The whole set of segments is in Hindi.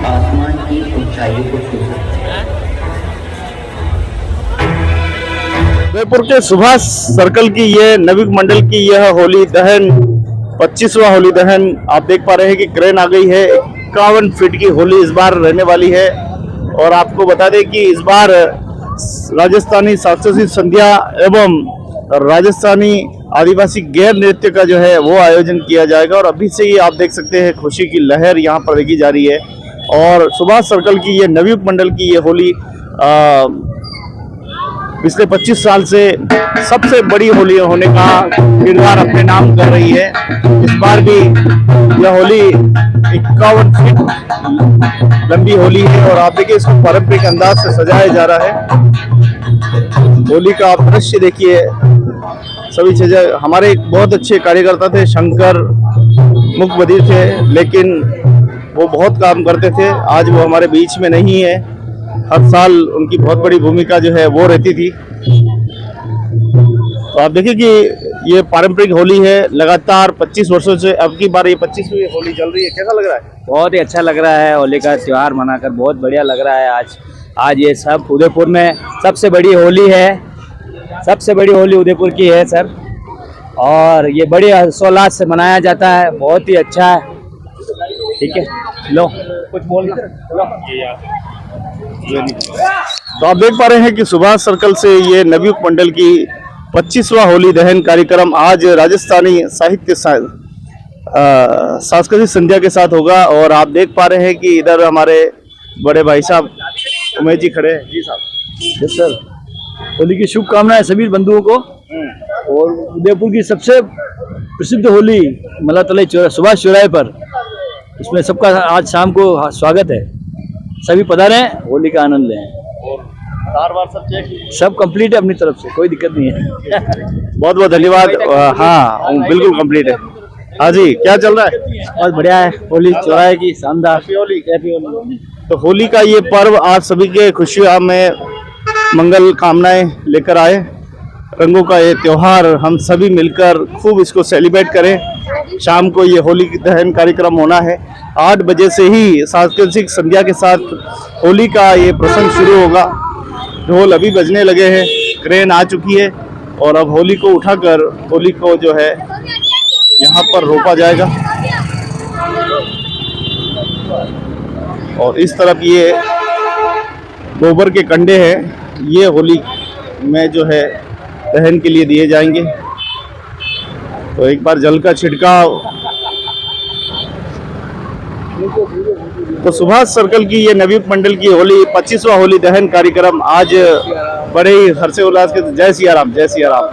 आसमान की ऊंचाइयों को छू सकते हैं। उदयपुर के सुभाष सर्कल की ये नवीक मंडल की यह होली दहन 25वां होली दहन आप देख पा रहे हैं कि क्रेन आ गई है। 51 फीट की होली इस बार रहने वाली है। और आपको बता दें कि इस बार राजस्थानी सांस्कृतिक संध्या एवं राजस्थानी आदिवासी गैर नृत्य का जो है वो आयोजन किया जाएगा। और अभी से ही आप देख सकते हैं खुशी की लहर यहाँ पर देखी जा रही है। और सुभाष सर्कल की ये नवयुग मंडल की ये होली पिछले 25 साल से सबसे बड़ी होली होने का किरदार अपने नाम कर रही है। इस बार भी यह होली 51 फीट लंबी होली है। और आप देखिए इसको पारंपरिक अंदाज से सजाया जा रहा है। होली का आप दृश्य देखिए। सभी चीजें हमारे बहुत अच्छे कार्यकर्ता थे, शंकर मुख्य बधिर थे, लेकिन वो बहुत काम करते थे। आज वो हमारे बीच में नहीं है। हर साल उनकी बहुत बड़ी भूमिका जो है वो रहती थी। तो आप देखिए कि ये पारंपरिक होली है। लगातार 25 वर्षों से अब की बार ये 25वीं होली चल रही है। कैसा लग रहा है? बहुत ही अच्छा लग रहा है। होली का त्यौहार मनाकर बहुत बढ़िया लग रहा है। आज ये सब उदयपुर में सबसे बड़ी होली है। सबसे बड़ी होली उदयपुर की है सर। और ये बड़ी हर्षोल्लास से मनाया जाता है। बहुत ही अच्छा है। ठीक है, लो कुछ बोल लो। तो आप देख पा रहे हैं कि सुभाष सर्कल से ये नवयुग मंडल की 25वां होली दहन कार्यक्रम आज राजस्थानी साहित्य सांस्कृतिक संध्या के साथ होगा। और आप देख पा रहे हैं कि इधर हमारे बड़े भाई साहब उमेश जी खड़े हैं। जी साहब। Yes sir. होली की शुभकामनाएं सभी बंधुओं को। और उदयपुर की सबसे प्रसिद्ध होली मलातलाई सुभाष चौराहे पर, उसमें सबका आज शाम को स्वागत है। सभी पधारें, होली का आनंद लें। बार सब चेक सब कंप्लीट है अपनी तरफ से, कोई दिक्कत नहीं है। बहुत बहुत धन्यवाद। हाँ बिल्कुल कंप्लीट है। हाँ जी, क्या चल रहा है? बहुत बढ़िया है। होली चौराहे की शानदार होली। हैप्पी होली। तो होली का ये पर्व आज सभी के खुशियां में मंगल कामनाएं लेकर आए। रंगों का ये त्योहार हम सभी मिलकर खूब इसको सेलिब्रेट करें। शाम को ये होली दहन कार्यक्रम होना है। 8 बजे से ही सांस्कृतिक संध्या के साथ होली का ये प्रसंग शुरू होगा। ढोल अभी बजने लगे हैं, क्रेन आ चुकी है और अब होली को उठाकर होली को जो है यहाँ पर रोपा जाएगा। और इस तरफ ये गोबर के कंडे हैं, ये होली में जो है दहन के लिए दिए जाएंगे। तो एक बार जल का छिड़काव। तो सुभाष सर्कल की ये नवयुग मंडल की होली 25वां होली दहन कार्यक्रम आज बड़े ही हर्षोल्लास के। जय सिया राम, जय सिया राम।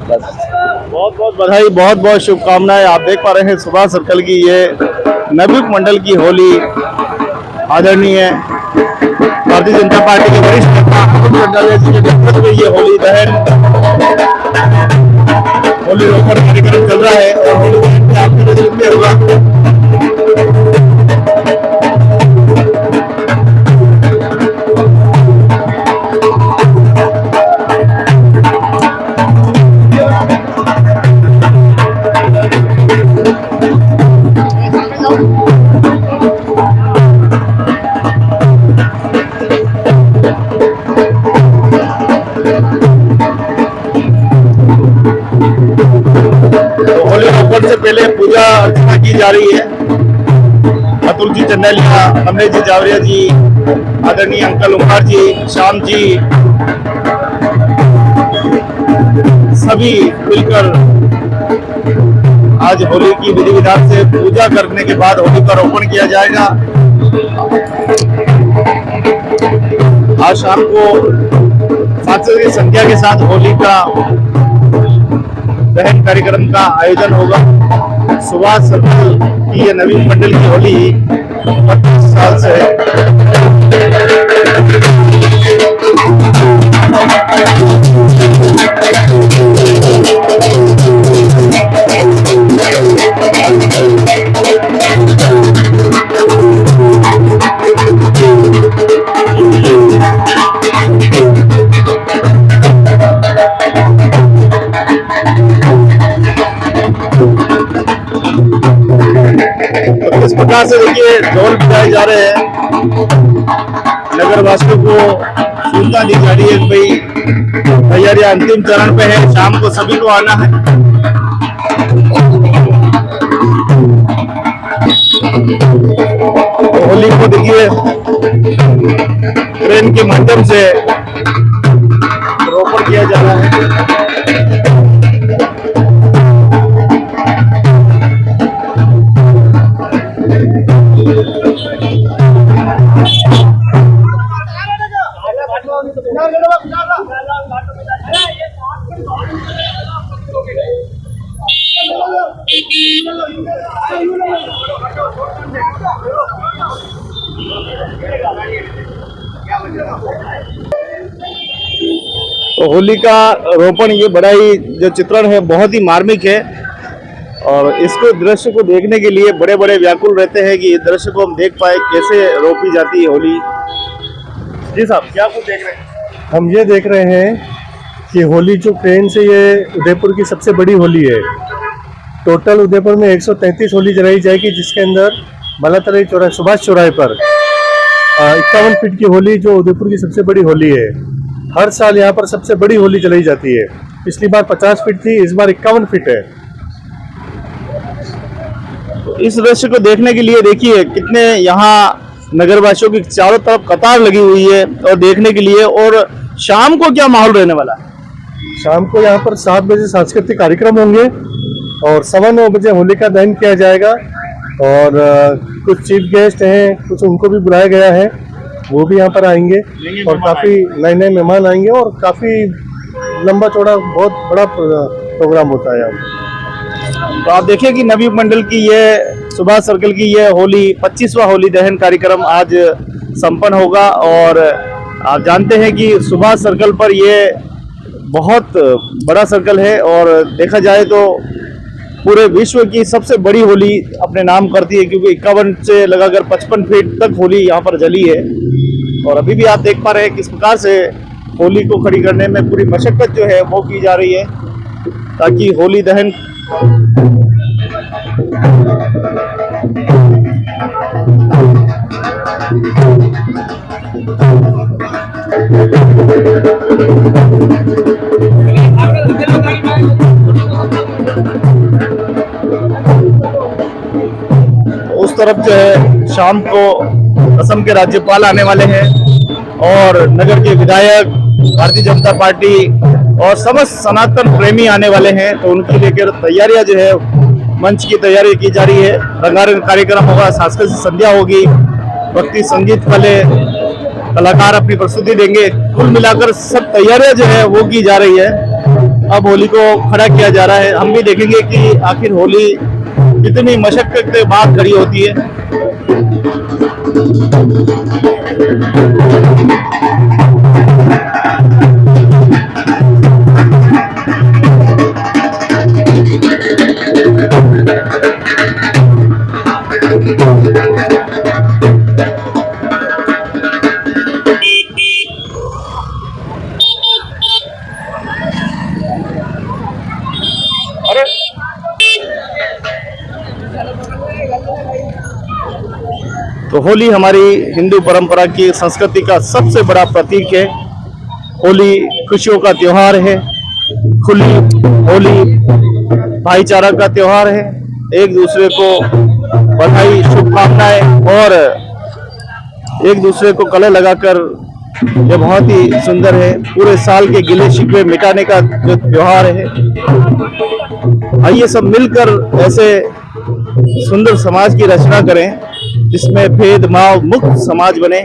बस बहुत बहुत बधाई, बहुत बहुत शुभकामनाएं। आप देख पा रहे हैं सुभाष सर्कल की ये नवयुग मंडल की होली आदरणीय भारतीय जनता पार्टी के वरिष्ठ नेता जी के नेतृत्व में ये होली दहन होली रोपण कार्यक्रम चल रहा है। और होली दहन के आपके नजर में होगा से पहले पूजा अर्चना की जा रही है। अतुल जी चंदेलिया, कमलेश जी जावरिया जी, आदरणीय अंकल उमर जी, श्याम जी, सभी मिलकर आज होली की विधि विधान से पूजा करने के बाद होली का रोपण किया जाएगा। आज शाम को 7 बजे संध्या के साथ होली का दहन कार्यक्रम का आयोजन होगा। सुभाष सर्कल की ये नवीन मंडल की होली 25 साल से है। प्रकार से देखिए ढोल बजाए जा रहे हैं, नगर वासियों को सूचना दी जा रही है कि भाई तैयारियां अंतिम चरण पे है, शाम को सभी को आना है। होली को देखिए ट्रेन के माध्यम से रोपण किया जा रहा है। तो होली का रोपण ये बड़ा ही जो चित्रण है बहुत ही मार्मिक है, और इसको दृश्य को देखने के लिए बड़े बड़े व्याकुल रहते हैं कि इस दृश्य को हम देख पाए कैसे रोपी जाती है होली। जी साहब, क्या कुछ देख रहे हैं? हम ये देख रहे हैं कि होली जो ट्रेन से, ये उदयपुर की सबसे बड़ी होली है। टोटल उदयपुर में 133 होली जलाई जाएगी, जिसके अंदर बालातलाई चौराहे, सुभाष चौराहे पर 51 फीट की होली जो उदयपुर की सबसे बड़ी होली है। हर साल यहाँ पर सबसे बड़ी होली जलाई जाती है। पिछली बार 50 फीट थी, इस बार 51 फीट है। इस दृश्य को देखने के लिए देखिए कितने यहाँ नगरवासियों की चारों तरफ कतार लगी हुई है और देखने के लिए। और शाम को क्या माहौल रहने वाला है? शाम को यहाँ पर 7 बजे सांस्कृतिक कार्यक्रम होंगे और 9:15 बजे होलिका दहन किया जाएगा। और कुछ चीफ गेस्ट हैं, कुछ उनको भी बुलाया गया है, वो भी यहाँ पर आएंगे और काफ़ी नए नए मेहमान आएंगे और काफ़ी लंबा चौड़ा बहुत बड़ा प्रोग्राम होता है यहाँ। तो आप देखिए कि नवी मंडल की ये सुभाष सर्कल की ये होली 25वां होली दहन कार्यक्रम आज संपन्न होगा। और आप जानते हैं कि सुभाष सर्कल पर ये बहुत बड़ा सर्कल है और देखा जाए तो पूरे विश्व की सबसे बड़ी होली अपने नाम करती है, क्योंकि 51 से लगाकर 55 फीट तक होली यहाँ पर जली है। और अभी भी आप देख पा रहे हैं किस प्रकार से होली को खड़ी करने में पूरी मशक्कत जो है वो की जा रही है, ताकि होली दहन उस तरफ जो है शाम को असम के राज्यपाल आने वाले हैं और नगर के विधायक, भारतीय जनता पार्टी और समस्त सनातन प्रेमी आने वाले हैं। तो उनकी लेकर तैयारियां जो है, मंच की तैयारी की जा रही है। रंगारंग कार्यक्रम होगा, सांस्कृतिक संध्या होगी, भक्ति संगीत वाले कलाकार अपनी प्रस्तुति देंगे। कुल मिलाकर सब तैयारियां जो है वो की जा रही है। अब होली को खड़ा किया जा रहा है। हम भी देखेंगे कि आखिर होली कितनी मशक्कत के बाद खड़ी होती है। तो होली हमारी हिंदू परंपरा की संस्कृति का सबसे बड़ा प्रतीक है। होली खुशियों का त्योहार है। खुली होली भाईचारा का त्योहार है। एक दूसरे को बधाई, शुभकामनाएं और एक दूसरे को गले लगाकर ये बहुत ही सुंदर है। पूरे साल के गिले शिकवे मिटाने का जो त्योहार है। आइए सब मिलकर ऐसे सुंदर समाज की रचना करें जिसमें भेदभाव मुक्त समाज बने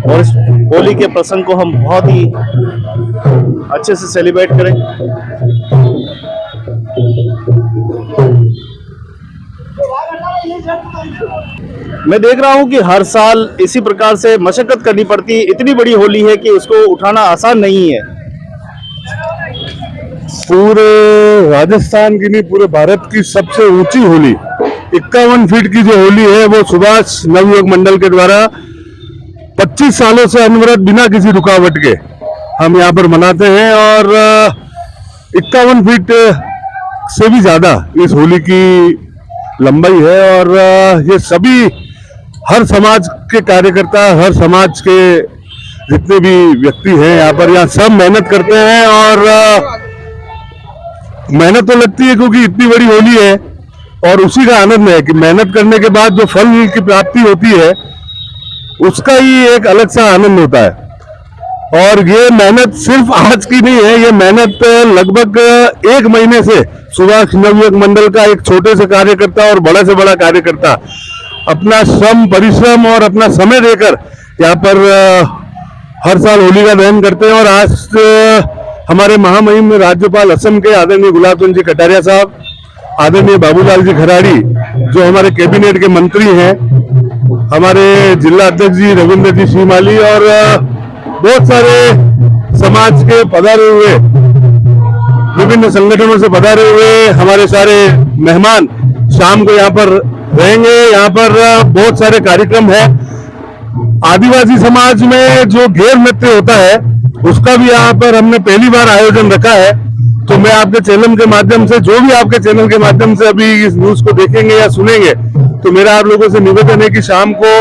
और इस होली के प्रसंग को हम बहुत ही अच्छे से सेलिब्रेट करें। मैं देख रहा हूं कि हर साल इसी प्रकार से मशक्कत करनी पड़ती है। इतनी बड़ी होली है कि उसको उठाना आसान नहीं है। पूरे राजस्थान की नहीं, पूरे भारत की सबसे ऊंची होली 51 फीट की जो होली है वो सुभाष नवयुवक मंडल के द्वारा 25 सालों से अनवरत बिना किसी रुकावट के हम यहाँ पर मनाते हैं। और 51 फीट से भी ज्यादा इस होली की लंबाई है और ये सभी हर समाज के कार्यकर्ता, हर समाज के जितने भी व्यक्ति हैं यहाँ पर, यहाँ सब मेहनत करते हैं और मेहनत तो लगती है क्योंकि इतनी बड़ी होली है और उसी का आनंद है कि मेहनत करने के बाद जो फल की प्राप्ति होती है उसका ही एक अलग सा आनंद होता है। और ये मेहनत सिर्फ आज की नहीं है, ये मेहनत लगभग 1 महीने से सुभाष नवयुवक मंडल का एक छोटे से कार्यकर्ता और बड़े से बड़ा कार्यकर्ता अपना श्रम, परिश्रम और अपना समय देकर यहाँ पर हर साल होली का दहन करते हैं। और आज हमारे महामहिम राज्यपाल असम के आदरणीय गुलाब चंद जी कटारिया साहब, आदरणीय बाबूलाल जी खराड़ी जो हमारे कैबिनेट के मंत्री हैं, हमारे जिला अध्यक्ष जी रविंद्र जी सीमाली और बहुत सारे समाज के पधारे हुए, विभिन्न संगठनों से पधारे हुए हमारे सारे मेहमान शाम को यहाँ पर रहेंगे। यहाँ पर बहुत सारे कार्यक्रम है। आदिवासी समाज में जो घेर नृत्य होता है उसका भी यहाँ पर हमने पहली बार आयोजन रखा है। तो मैं आपके चैनल के माध्यम से, जो भी आपके चैनल के माध्यम से अभी इस न्यूज को देखेंगे या सुनेंगे, तो मेरा आप लोगों से निवेदन है कि शाम को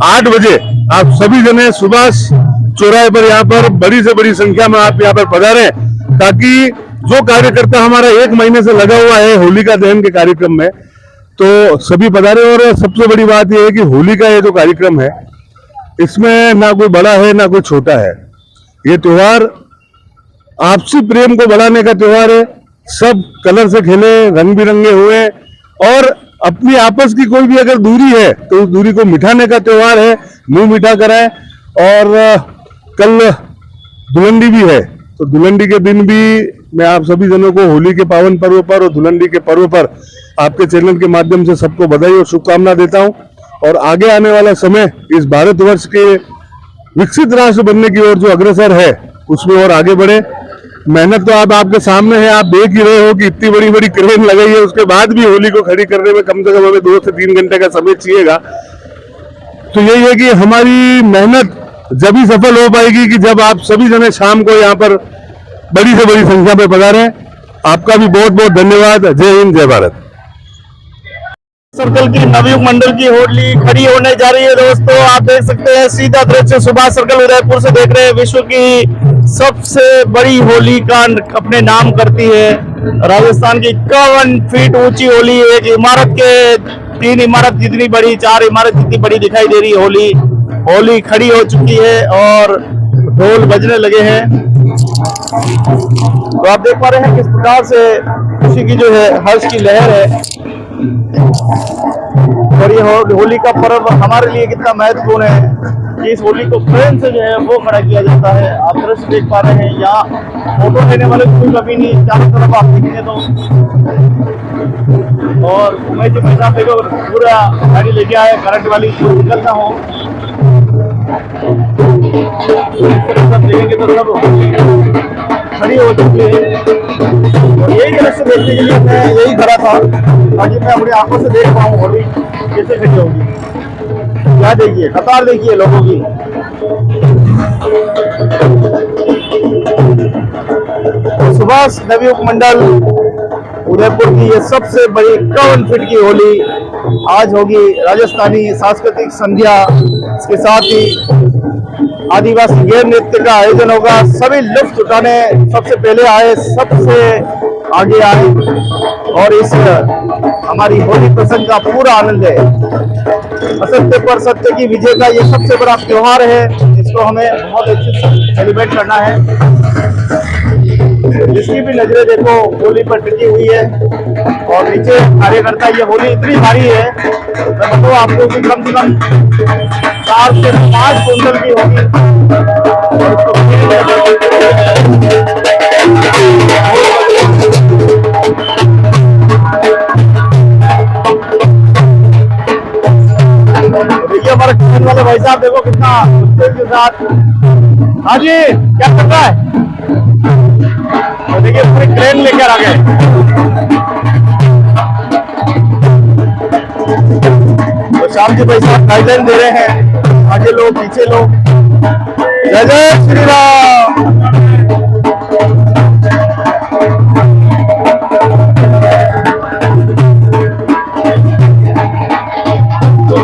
8 बजे आप सभी जने सुभाष चौराहे पर यहाँ पर बड़ी से बड़ी संख्या में आप यहाँ पर पधारें, ताकि जो कार्यकर्ता हमारा 1 महीने से लगा हुआ है होलिका दहन के कार्यक्रम में, तो सभी पधारे। और सबसे बड़ी बात यह है कि होली का ये जो कार्यक्रम है इसमें ना कोई बड़ा है ना कोई छोटा है। ये त्योहार आपसी प्रेम को बढ़ाने का त्योहार है। सब कलर से खेले, रंग बिरंगे हुए और अपनी आपस की कोई भी अगर दूरी है तो उस दूरी को मिटाने का त्योहार है। मुंह मीठा कराए। और कल धुलंडी भी है, तो धुलंडी के दिन भी मैं आप सभी जनों को होली के पावन पर्व पर और धुलंडी के पर्व पर आपके चैनल के माध्यम से सबको बधाई और शुभकामना देता हूं। और आगे आने वाला समय इस भारतवर्ष के विकसित राष्ट्र बनने की ओर जो अग्रसर है उसमें और आगे बढ़े। मेहनत तो अब आपके सामने है, आप देख ही रहे हो कि इतनी बड़ी बड़ी क्रेन लगाई है, उसके बाद भी होली को खड़ी करने में कम से कम हमें 2 से 3 घंटे का समय चाहिएगा। तो यही है कि हमारी मेहनत जब ही सफल हो पाएगी कि जब आप सभी जने शाम को यहाँ पर बड़ी से बड़ी संख्या में पधारें। आपका भी बहुत बहुत धन्यवाद। जय हिंद, जय भारत। सर्कल की नवयुग मंडल की होली खड़ी होने जा रही है दोस्तों। आप देख सकते हैं सीधा दृश्य सुभाष सर्कल उदयपुर से देख रहे हैं। विश्व की सबसे बड़ी होली का अपने नाम करती है। राजस्थान की 51 फीट ऊंची होली, एक इमारत के 3 इमारत जितनी बड़ी, 4 इमारत जितनी बड़ी दिखाई दे रही होली। होली खड़ी हो चुकी है और ढोल बजने लगे हैं। तो आप देख पा रहे हैं किस प्रकार से खुशी की जो है हर्ष की लहर है। और ये होली का पर्व हमारे लिए कितना महत्वपूर्ण है कि इस होली को प्रेम से जो है वो खड़ा किया जाता है। आप दृश्य देख पा रहे हैं, यहाँ फोटो लेने वाले कोई कभी नहीं, चारों तरफ आप देखेंगे तो। और मैं जो पैसा देखो पूरा गाड़ी लेके आया करंट वाली, जो निकलता हो सब देखेंगे तो सब खड़ी हो चुकी है। और यही दृश्य देखने के लिए मैं यही खड़ा था ताकि मैं अपनी आंखों से देख पाऊँ होली कैसे खड़ी होगी। क्या देखिए, कतार देखिए लोगों की। सुभाष नवयुवक मंडल उदयपुर की ये सबसे बड़ी 51 फीट की होली आज होगी राजस्थानी सांस्कृतिक संध्या। इसके साथ ही आदिवासी घेर नृत्य का आयोजन होगा। सभी लुत्फ उठाने सबसे पहले आए, सबसे आगे आए और इस हमारी होली प्रसंग का पूरा आनंद है। असत्य पर सत्य की विजय का ये सबसे बड़ा त्योहार है, इसको हमें बहुत अच्छे से सेलिब्रेट करना है। जिसकी भी नजरें देखो होली पर टिकी हुई है। और नीचे कार्यकर्ता, ये होली इतनी भारी है, मैं बताऊँ आपको कि कम से कम 4 से 5 कुंटल की होगी। देखिए हमारे किसान वाले भाई साहब देखो कितना उत्साह के साथ। हाँ जी, क्या कर रहा है? और देखिए पूरी क्रेन लेकर आ गए। तो श्याम जी भाई साहब गाइडलाइन दे रहे हैं, आगे लो पीछे लो। जय जय श्री राम।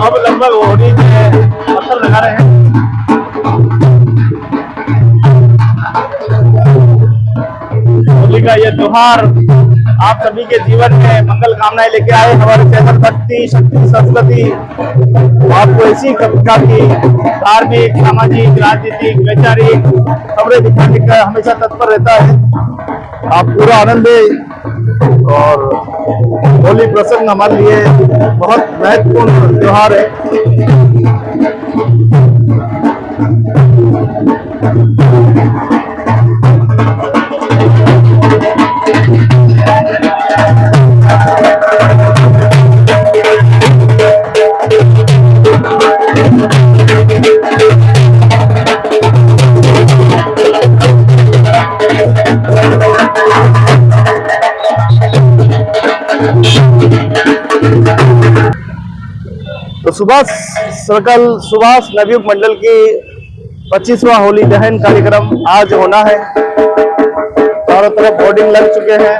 अब लगभग होली में पत्थर लगा रहे हैं। होली का ये त्योहार आप सभी के जीवन में मंगल कामनाएं लेके आए। हमारे चैनल भक्ति शक्ति संस्कृति आपको इसी प्रकार की धार्मिक, सामाजिक, राजनीतिक, वैचारिक खबरें दिखाने का हमेशा तत्पर रहता है। आप पूरा आनंद लें। और होली प्रसंग हमारे लिए बहुत महत्वपूर्ण त्योहार है। तो सुभाष नवयुग मंडल की 25वां होली दहन कार्यक्रम आज होना है। चारों तरफ होर्डिंग लग चुके हैं।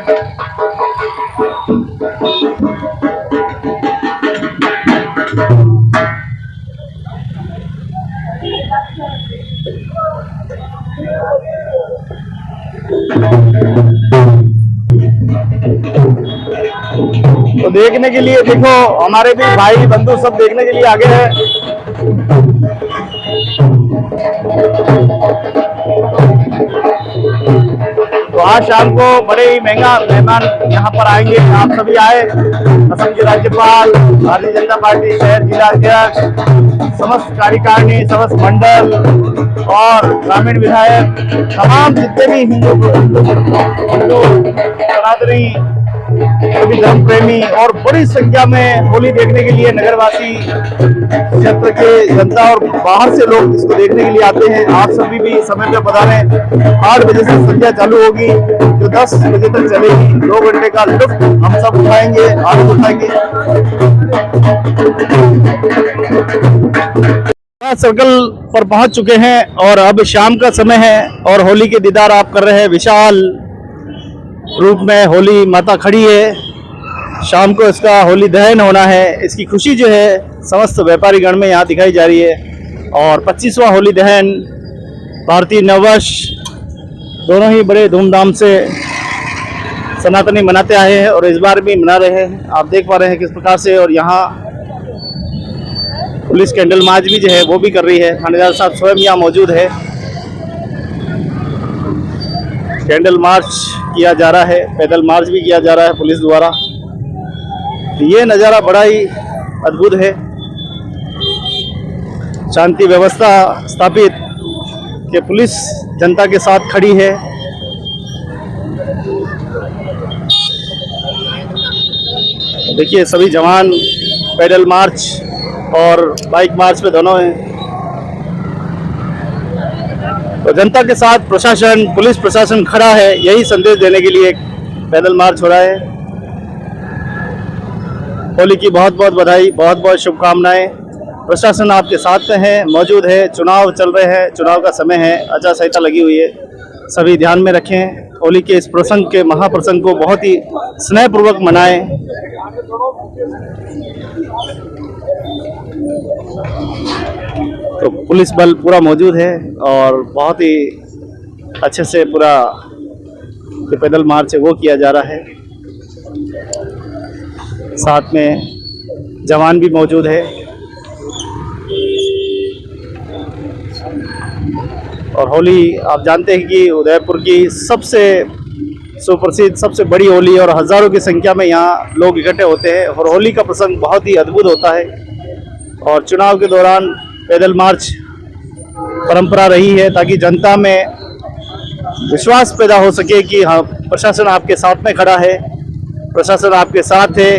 तो देखने के लिए देखो हमारे भी भाई बंधु सब देखने के लिए आगे हैं। तो आज शाम को बड़े ही महंगा मेहमान यहाँ पर आएंगे। आप सभी आए। असम के राज्यपाल, भारतीय जनता पार्टी शहर जिला अध्यक्ष, समस्त कार्यकारिणी, समस्त मंडल और ग्रामीण विधायक, तमाम जितने भी हिंदू सनातनी सभी धर्म प्रेमी और बड़ी संख्या में होली देखने के लिए नगरवासी क्षेत्र के जनता और बाहर से लोग इसको देखने के लिए आते हैं। आप सभी भी समय पर बता रहे 8 बजे से संध्या चालू होगी जो 10 बजे तक चलेगी। 2 घंटे का लुत्फ हम सब उठाएंगे, आनंद उठाएंगे। सर्कल पर पहुंच चुके हैं और अब शाम का समय है और होली के दीदार आप कर रहे हैं। विशाल रूप में होली माता खड़ी है। शाम को इसका होली दहन होना है। इसकी खुशी जो है समस्त व्यापारी गण में यहाँ दिखाई जा रही है। और 25वां होली दहन भारतीय नववर्ष दोनों ही बड़े धूमधाम से सनातनी मनाते आए हैं और इस बार भी मना रहे हैं। आप देख पा रहे हैं किस प्रकार से। और यहाँ पुलिस कैंडल मार्च भी जो है वो भी कर रही है। थानेदार साहब स्वयं यहाँ मौजूद है। कैंडल मार्च किया जा रहा है, पैदल मार्च भी किया जा रहा है पुलिस द्वारा। ये नज़ारा बड़ा ही अद्भुत है। शांति व्यवस्था स्थापित के पुलिस जनता के साथ खड़ी है। देखिए सभी जवान पैदल मार्च और बाइक मार्च पे दोनों हैं। तो जनता के साथ प्रशासन, पुलिस प्रशासन खड़ा है। यही संदेश देने के लिए एक पैदल मार्च हो रहा है। होली की बहुत बहुत बधाई, बहुत बहुत शुभकामनाएं। प्रशासन आपके साथ में है, मौजूद है। चुनाव चल रहे हैं, चुनाव का समय है, आचार संहिता लगी हुई है। सभी ध्यान में रखें। होली के इस प्रसंग के महाप्रसंग को बहुत ही स्नेहपूर्वक मनाएं। तो पुलिस बल पूरा मौजूद है और बहुत ही अच्छे से पूरा जो पैदल मार्च है वो किया जा रहा है। साथ में जवान भी मौजूद है। और होली आप जानते हैं कि उदयपुर की सबसे सुप्रसिद्ध, सबसे बड़ी होली और हज़ारों की संख्या में यहाँ लोग इकट्ठे होते हैं। और होली का प्रसंग बहुत ही अद्भुत होता है। और चुनाव के दौरान पैदल मार्च परंपरा रही है ताकि जनता में विश्वास पैदा हो सके कि हाँ प्रशासन आपके साथ में खड़ा है, प्रशासन आपके साथ है।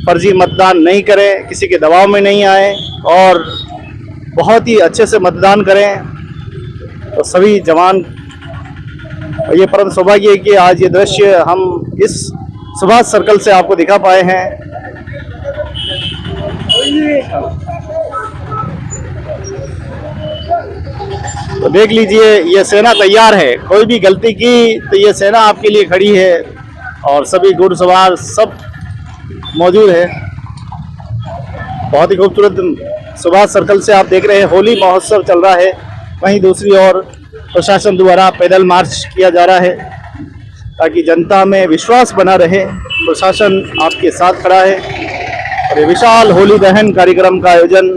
फर्जी मतदान नहीं करें, किसी के दबाव में नहीं आए और बहुत ही अच्छे से मतदान करें। तो सभी जवान, ये परम सौभाग्य है कि आज ये दृश्य हम इस सुभाष सर्कल से आपको दिखा पाए हैं। तो देख लीजिए ये सेना तैयार है। कोई भी गलती की तो ये सेना आपके लिए खड़ी है और सभी घुड़सवार सब मौजूद है। बहुत ही खूबसूरत सुभाष सर्कल से आप देख रहे हैं होली महोत्सव चल रहा है। वहीं दूसरी ओर प्रशासन द्वारा पैदल मार्च किया जा रहा है ताकि जनता में विश्वास बना रहे। प्रशासन आपके साथ खड़ा है और ये विशाल होली दहन कार्यक्रम का आयोजन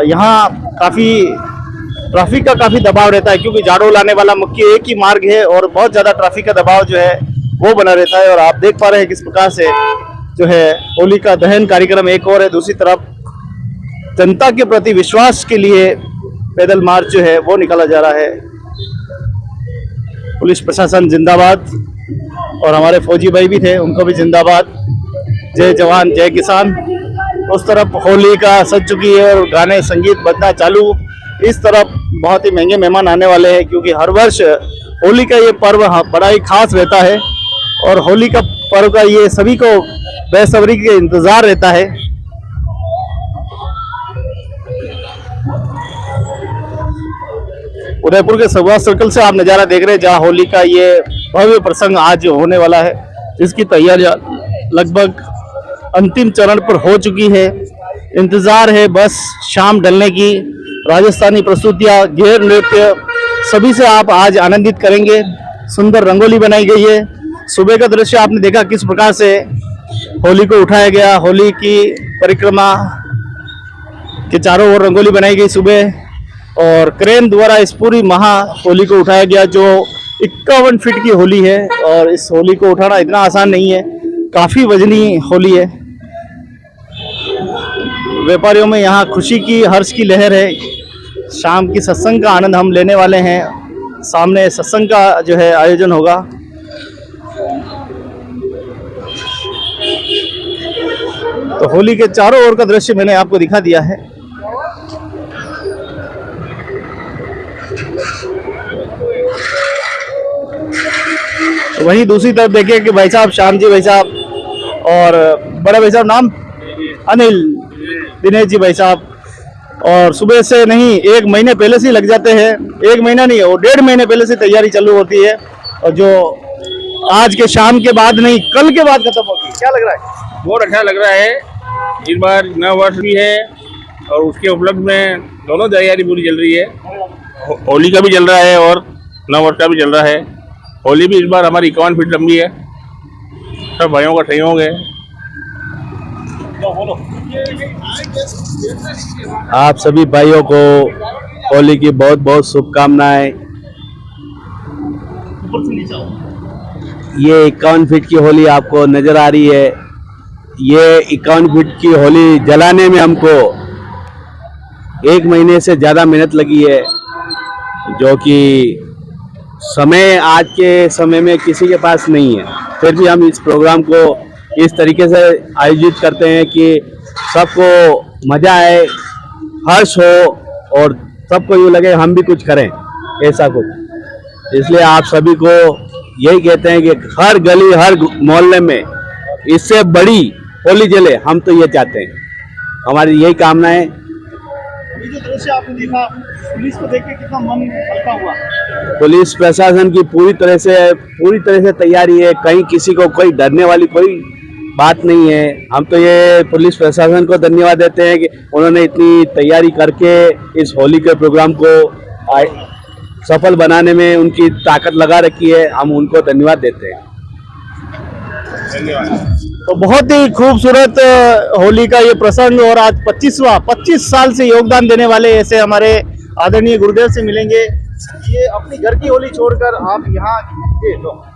यहाँ काफी ट्रैफिक का काफी दबाव रहता है क्योंकि झाड़ू लाने वाला मुख्य एक ही मार्ग है और बहुत ज्यादा ट्रैफिक का दबाव जो है वो बना रहता है। और आप देख पा रहे हैं किस प्रकार से जो है होली का दहन कार्यक्रम एक और है, दूसरी तरफ जनता के प्रति विश्वास के लिए पैदल मार्च जो है वो निकाला जा रहा है। पुलिस प्रशासन जिंदाबाद और हमारे फौजी भाई भी थे, उनको भी जिंदाबाद। जय जवान जय किसान। उस तरफ होली का सज चुकी है और गाने संगीत बजना चालू। इस तरफ बहुत ही महंगे मेहमान आने वाले हैं क्योंकि हर वर्ष होली का ये पर्व बड़ा ही खास रहता है और होली का पर्व का ये सभी को बेसब्री के इंतजार रहता है। उदयपुर के सुभाष सर्कल से आप नज़ारा देख रहे हैं जहां होली का ये भव्य प्रसंग आज होने वाला है, जिसकी तैयारियां लगभग अंतिम चरण पर हो चुकी है। इंतजार है बस शाम ढलने की। राजस्थानी प्रस्तुतियां, घेर नृत्य सभी से आप आज आनंदित करेंगे। सुंदर रंगोली बनाई गई है। सुबह का दृश्य आपने देखा किस प्रकार से होली को उठाया गया। होली की परिक्रमा के चारों ओर रंगोली बनाई गई सुबह और क्रेन द्वारा इस पूरी महा होली को उठाया गया जो 51 फीट की होली है। और इस होली को उठाना इतना आसान नहीं है, काफी वजनी होली है। व्यापारियों में यहाँ खुशी की, हर्ष की लहर है। शाम की सत्संग का आनंद हम लेने वाले हैं। सामने सत्संग का जो है आयोजन होगा। तो होली के चारों ओर का दृश्य मैंने आपको दिखा दिया है। तो वहीं दूसरी तरफ देखिए कि भाई साहब, श्याम जी भाई साहब और बड़ा भाई साहब नाम अनिल, दिनेश जी भाई साहब, और सुबह से नहीं 1 महीने पहले से लग जाते हैं। 1 महीना नहीं, वो 1.5 महीने पहले से तैयारी चालू होती है और जो आज के शाम के बाद नहीं कल के बाद खत्म होगी। क्या लग रहा है? बहुत अच्छा लग रहा है। इस बार नया वर्ष भी है और उसके उपलक्ष्य में दोनों तैयारी पूरी चल रही है। होली का भी चल रहा है और नया वर्ष का भी चल रहा है। होली भी इस बार हमारी 51 फीट लंबी है। सब भाइयों का सहयोग है। आप सभी भाइयों को होली की बहुत बहुत शुभकामनाएं। ये 51 फीट की होली आपको नजर आ रही है। ये 51 फीट की होली जलाने में हमको 1 महीने से ज़्यादा मेहनत लगी है, जो कि समय आज के समय में किसी के पास नहीं है। फिर भी हम इस प्रोग्राम को इस तरीके से आयोजित करते हैं कि सबको मज़ा आए, हर्ष हो और सबको यूँ लगे हम भी कुछ करें, ऐसा कुछ। इसलिए आप सभी को यही कहते हैं कि हर गली हर मोहल्ले में इससे बड़ी होली जले, हम तो ये चाहते हैं। हमारी यही कामना है। ये जो दृश्य आपने देखा, पुलिस को देख के कितना मन हल्का हुआ? पुलिस प्रशासन की पूरी तरह से तैयारी है। कहीं किसी को कोई डरने वाली कोई बात नहीं है। हम तो ये पुलिस प्रशासन को धन्यवाद देते हैं कि उन्होंने इतनी तैयारी करके इस होली के प्रोग्राम को सफल बनाने में उनकी ताकत लगा रखी है। हम उनको धन्यवाद देते हैं। तो बहुत ही खूबसूरत होली का ये प्रसंग और आज 25 साल से योगदान देने वाले ऐसे हमारे आदरणीय गुरुदेव से मिलेंगे। ये अपनी घर की होली छोड़कर आप यहाँ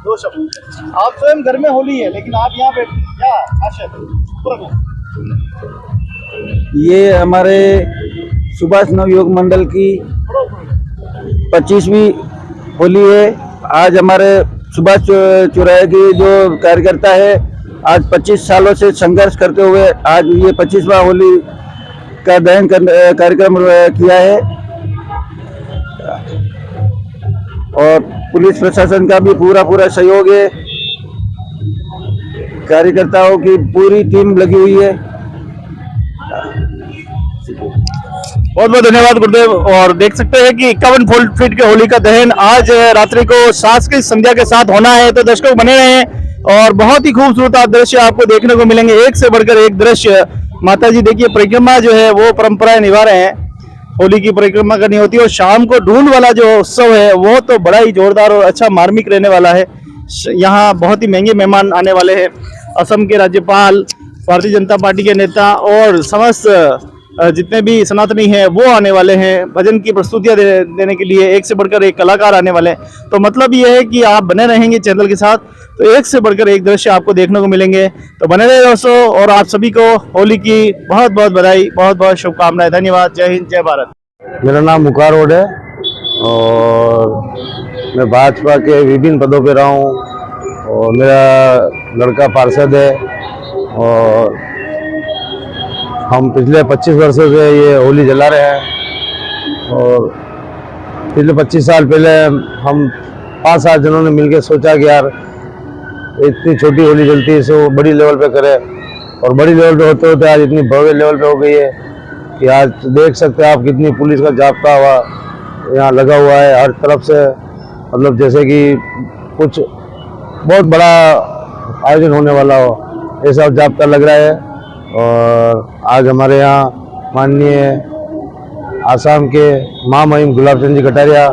दो शब्द, आप स्वयं घर में होली है लेकिन आप यहाँ पे क्या आशय? ये हमारे सुभाष नवयोग मंडल की 25वीं होली है। आज हमारे सुभाष चौराहे की जो कार्यकर्ता है, आज 25 सालों से संघर्ष करते हुए आज ये 25वां होली का दहन कार्यक्रम किया है। और पुलिस प्रशासन का भी पूरा सहयोग है। कार्यकर्ताओं की पूरी टीम लगी हुई है। बहुत बहुत धन्यवाद गुरुदेव। और देख सकते हैं कि 51 फीट के होली का दहन आज रात्रि को शासकीय संध्या के साथ होना है। तो दर्शकों बने रहे हैं और बहुत ही खूबसूरत दृश्य आपको देखने को मिलेंगे, एक से बढ़कर एक दृश्य। माता जी देखिए परिक्रमा जो है वो परंपराएं निभा रहे हैं, होली की परिक्रमा करनी होती है और शाम को ढूंढ वाला जो उत्सव है वो तो बड़ा ही जोरदार और अच्छा मार्मिक रहने वाला है। यहाँ बहुत ही महंगे मेहमान आने वाले हैं, असम के राज्यपाल, भारतीय जनता पार्टी के नेता और समस्त जितने भी सनातनी हैं वो आने वाले हैं। भजन की प्रस्तुतियां देने के लिए एक से बढ़कर एक कलाकार आने वाले हैं। तो मतलब ये है कि आप बने रहेंगे चैनल के साथ तो एक से बढ़कर एक दृश्य आपको देखने को मिलेंगे। तो बने रहे दोस्तों, और आप सभी को होली की बहुत बहुत बधाई, बहुत बहुत शुभकामनाएं। धन्यवाद। जय हिंद, जय भारत। मेरा नाम मुखार रोड है और मैं भाजपा के विभिन्न पदों पे रहा हूँ और मेरा लड़का पार्षद है और हम पिछले 25 वर्षों से ये होली जला रहे हैं। और पिछले 25 साल पहले हम 5-7 जनों ने मिलकर सोचा कि यार इतनी छोटी होली जलती है, इसको बड़ी लेवल पे करें। और बड़ी लेवल पे होते होते आज इतनी भव्य लेवल पे हो गई है कि आज देख सकते हैं आप कितनी पुलिस का जाब्ता हुआ यहाँ लगा हुआ है हर तरफ से। मतलब जैसे कि कुछ बहुत बड़ा आयोजन होने वाला हो ऐसा जाब्ता लग रहा है। और आज हमारे यहाँ माननीय आसाम के महामहिम गुलाब चंद जी कटारिया,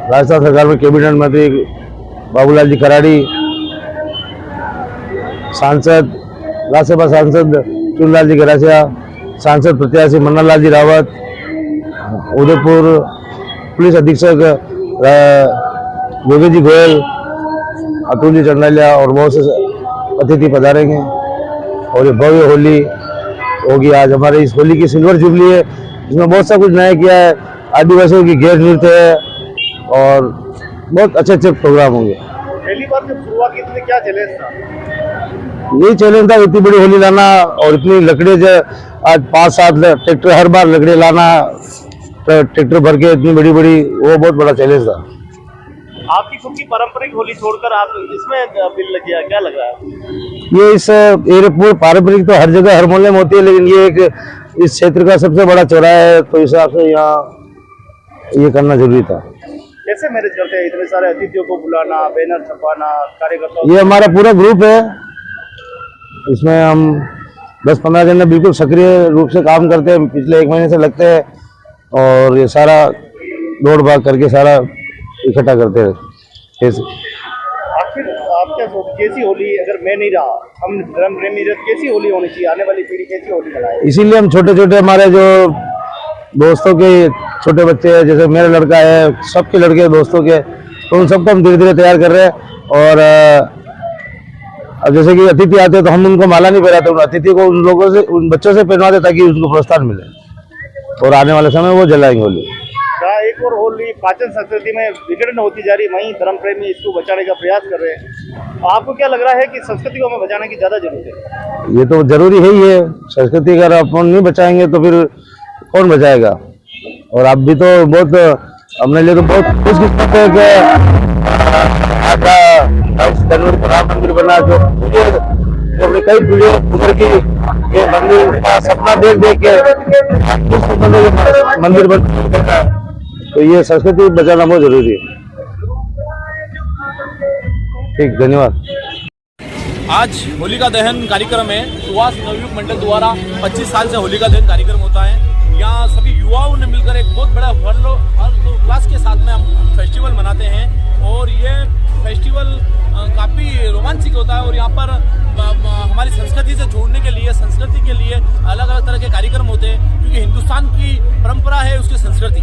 राजस्थान सरकार में कैबिनेट मंत्री बाबूलाल जी कराड़ी, सांसद राज्यसभा सांसद चुनलाल जी गरासिया, सांसद प्रत्याशी मन्ना लाल जी रावत, उदयपुर पुलिस अधीक्षक योगी जी गोयल, अतुल जी चंडालिया और बहुत से अतिथि पधारेंगे। और ये भव्य होली होगी। आज हमारे इस होली की सिल्वर जुबली है, इसमें बहुत सा कुछ नया किया है। आदिवासियों की गैर नृत्य है और बहुत अच्छे अच्छे प्रोग्राम होंगे। पहली बार जब शुरुआत की थी क्या चैलेंज था? यही चैलेंज था इतनी बड़ी होली लाना और इतनी लकड़ी जो आज 5-7 ट्रैक्टर हर बार लकड़ी लाना, ट्रैक्टर भर के इतनी बड़ी बड़ी, वो बहुत बड़ा चैलेंज था। आपकी खुद की पारंपरिक होली छोड़कर आप इसमें दिल लग गया, क्या लग रहा है? ये इस एयरपोर्ट पारंपरिक तो हर जगह हर मोहल्ले में होती है, लेकिन ये एक इस क्षेत्र का सबसे बड़ा चौराहा है तो इस हिसाब से यहाँ ये करना जरूरी था। कैसे मैनेज करते हैं इतने सारे अतिथियों को बुलाना, बैनर छपवाना, कार्यकर्ताओं? ये हमारा पूरा ग्रुप है, इसमें हम 10-15 जन बिल्कुल सक्रिय रूप से काम करते हैं, पिछले 1 महीने से लगते हैं और ये सारा दौड़ भाग करके सारा इकट्ठा करते हैं। आखिर आप क्या सोचते, कैसी होली अगर मैं नहीं रहा, हम धर्म प्रेमी, कैसी होली होनी चाहिए, आने वाली पीढ़ी कैसी होली मनाए? इसीलिए हम छोटे छोटे हमारे जो दोस्तों के छोटे बच्चे हैं, जैसे मेरा लड़का है, सबके लड़के दोस्तों के, तो उन सबको हम धीरे धीरे तैयार कर रहे हैं। और अब जैसे कि अतिथि आते हैं तो हम उनको माला नहीं पहनाते, उन अतिथि को उन लोगों से, उन बच्चों से पहनवाते ताकि उनको प्रोत्साहन मिले और आने वाले समय वो जलाएंगे होली। एक और होली पाचन संस्कृति में विघटन होती जा रही, वहीं धर्म प्रेमी इसको बचाने का प्रयास कर रहे हैं। आपको क्या लग रहा है कि संस्कृति को हमें बचाने की ज्यादा जरूरत है? ये तो जरूरी है ही है, संस्कृति अगर अपन नहीं बचाएंगे तो फिर कौन बचाएगा। और आप भी तो बहुत अपने लिए तो बहुत खुशकिस्मत है कि राम मंदिर बना, जो अपनी कई पीढ़ियों उम्र की ये मंदिर का सपना देख देख के मंदिर बन, तो ये संस्कृति बचाना बहुत जरूरी है। ठीक, धन्यवाद। आज होलिका दहन कार्यक्रम है, सुभाष नवयुग मंडल द्वारा 25 साल से होलिका दहन कार्यक्रम होता है। यहाँ सभी युवाओं ने मिलकर एक बहुत बड़ा हर्षोल्लास के साथ में हम फेस्टिवल मनाते हैं और ये फेस्टिवल काफ़ी रोमांचक होता है। और यहाँ पर हमारी संस्कृति से जोड़ने के लिए, संस्कृति के लिए अलग अलग तरह के कार्यक्रम होते हैं, क्योंकि हिंदुस्तान की परंपरा है उसकी संस्कृति।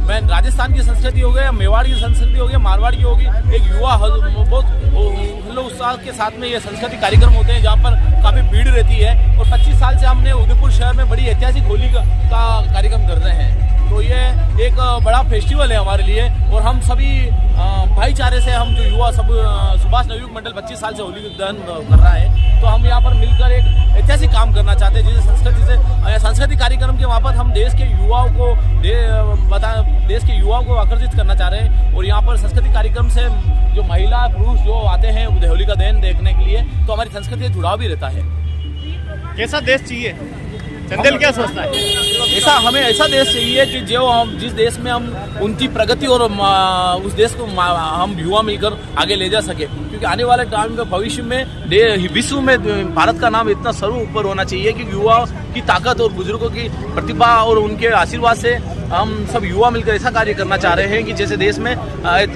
मैं राजस्थान की संस्कृति हो गया, मेवाड़ की संस्कृति हो गया, मारवाड़ की होगी, एक युवा बहुत उत्साह के साथ में ये संस्कृति कार्यक्रम होते हैं जहाँ पर काफ़ी भीड़ रहती है। और 25 साल से हमने उदयपुर शहर में बड़ी ऐतिहासिक होली का कार्यक्रम कर रहे हैं, तो ये एक बड़ा फेस्टिवल है हमारे लिए। और हम सभी भाईचारे से, हम जो युवा सब सुभाष नवयुग मंडल 25 साल से होली दहन कर रहा है, तो हम यहाँ पर मिलकर एक ऐतिहासिक काम करना चाहते हैं, जिसे संस्कृति से सांस्कृतिक कार्यक्रम के मार्फत हम देश के युवाओं को आकर्षित करना चाह रहे हैं। और यहाँ पर सांस्कृतिक कार्यक्रम से जो महिला पुरुष जो आते हैं होली का दहन देखने के लिए, तो हमारी संस्कृति से जुड़ाव भी रहता है। कैसा देश चाहिए? चंदेल क्या सोचता है? ऐसा हमें ऐसा देश चाहिए कि जो हम जिस देश में हम उनकी प्रगति और उस देश को हम युवा मिलकर आगे ले जा सके, क्योंकि आने वाले टाइम में भविष्य में विश्व में भारत का नाम इतना सर्व ऊपर होना चाहिए कि युवा की ताकत और बुजुर्गों की प्रतिभा और उनके आशीर्वाद से हम सब युवा मिलकर ऐसा कार्य करना चाह रहे हैं कि जैसे देश में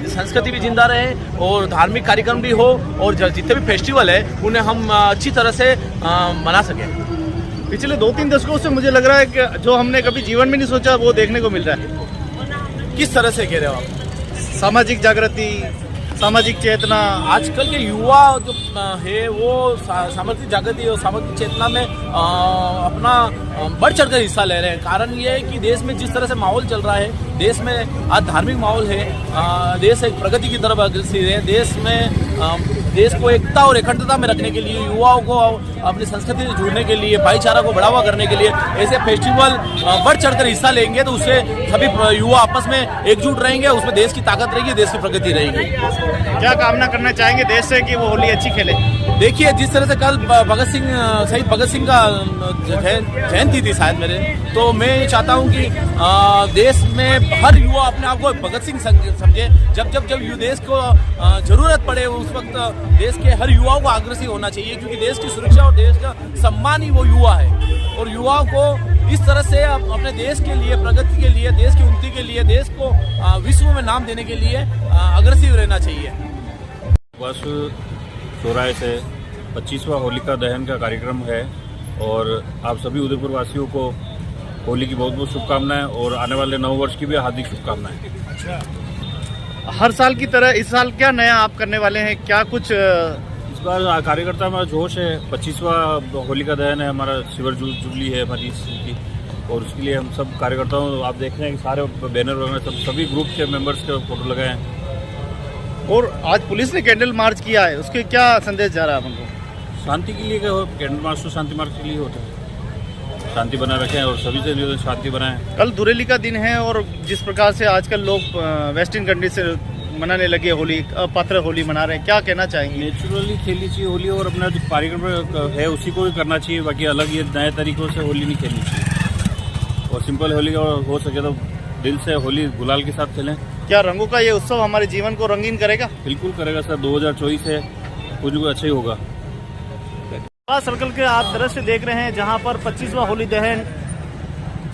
संस्कृति भी जिंदा रहे और धार्मिक कार्यक्रम भी हो और जितने भी फेस्टिवल है उन्हें हम अच्छी तरह से मना सकें। पिछले 2-3 दशकों से मुझे लग रहा है कि जो हमने कभी जीवन में नहीं सोचा वो देखने को मिल रहा है। किस तरह से कह रहे हो आप? सामाजिक जागृति, सामाजिक चेतना। आजकल के युवा जो है वो सामाजिक जागृति और सामाजिक चेतना में अपना बढ़ चढ़कर हिस्सा ले रहे हैं। कारण ये है कि देश में जिस तरह से माहौल चल रहा है, देश में आज धार्मिक माहौल है, देश एक प्रगति की तरफ अग्रसर है। देश में देश को एकता और अखंडता में रखने के लिए, युवाओं को अपनी संस्कृति से जुड़ने के लिए, भाईचारा को बढ़ावा करने के लिए ऐसे फेस्टिवल बढ़ चढ़कर हिस्सा लेंगे तो उससे सभी युवा आपस में एकजुट रहेंगे, उसमें देश की ताकत रहेगी, देश की प्रगति रहेगी। क्या कामना करना चाहेंगे देश से कि वो होली अच्छी खेले? देखिए, जिस तरह से कल शहीद भगत सिंह का जयंती थी शायद मेरे, तो मैं ये चाहता हूँ कि देश में हर युवा अपने आप को भगत सिंह समझे। जब देश को जरूरत पड़े उस वक्त देश के हर युवाओं को अग्रसर होना चाहिए, क्योंकि देश की सुरक्षा और देश का सम्मान ही वो युवा है। और युवाओं को इस तरह से अपने देश के लिए, प्रगति के लिए, देश की उन्नति के लिए, देश को विश्व में नाम देने के लिए अग्रसर रहना चाहिए। बस चौराहे से 25वां होलिका दहन का कार्यक्रम है और आप सभी उदयपुर वासियों को होली की बहुत बहुत शुभकामनाएं और आने वाले नव वर्ष की भी हार्दिक शुभकामनाएं। हर साल की तरह इस साल क्या नया आप करने वाले हैं? क्या कुछ इस बार कार्यकर्ता में जोश है। 25वां होलिका दहन है, हमारा सिल्वर जुबली है हमारी की, और उसके लिए हम सब कार्यकर्ताओं, आप देख रहे हैं कि सारे बैनर वगैरह सभी ग्रुप के मेंबर्स के फोटो लगाए हैं। और आज पुलिस ने कैंडल मार्च किया है, उसके क्या संदेश जा रहा है हमको? शांति के लिए कैंडल मार्च तो शांति मार्च के लिए होता है, शांति बनाए रखें और सभी से जो शांति बनाएं। कल धुरेली का दिन है और जिस प्रकार से आजकल लोग वेस्टर्न कंट्री से मनाने लगे होली, अपात्र होली मना रहे हैं, क्या कहना चाहेंगे? नेचुरली खेलनी चाहिए होली और अपना जो कार्यक्रम है उसी को ही करना चाहिए, बाकी अलग ये नए तरीकों से होली नहीं खेलनी चाहिए। और सिंपल होली और हो सके तो दिल से होली गुलाल के साथ खेलें। क्या रंगों का ये उत्सव हमारे जीवन को रंगीन करेगा? बिल्कुल करेगा सर। 2024 है, कुछ भी अच्छा ही होगा। सर्कल के आप दृश्य देख रहे हैं जहां पर 25वां होली दहन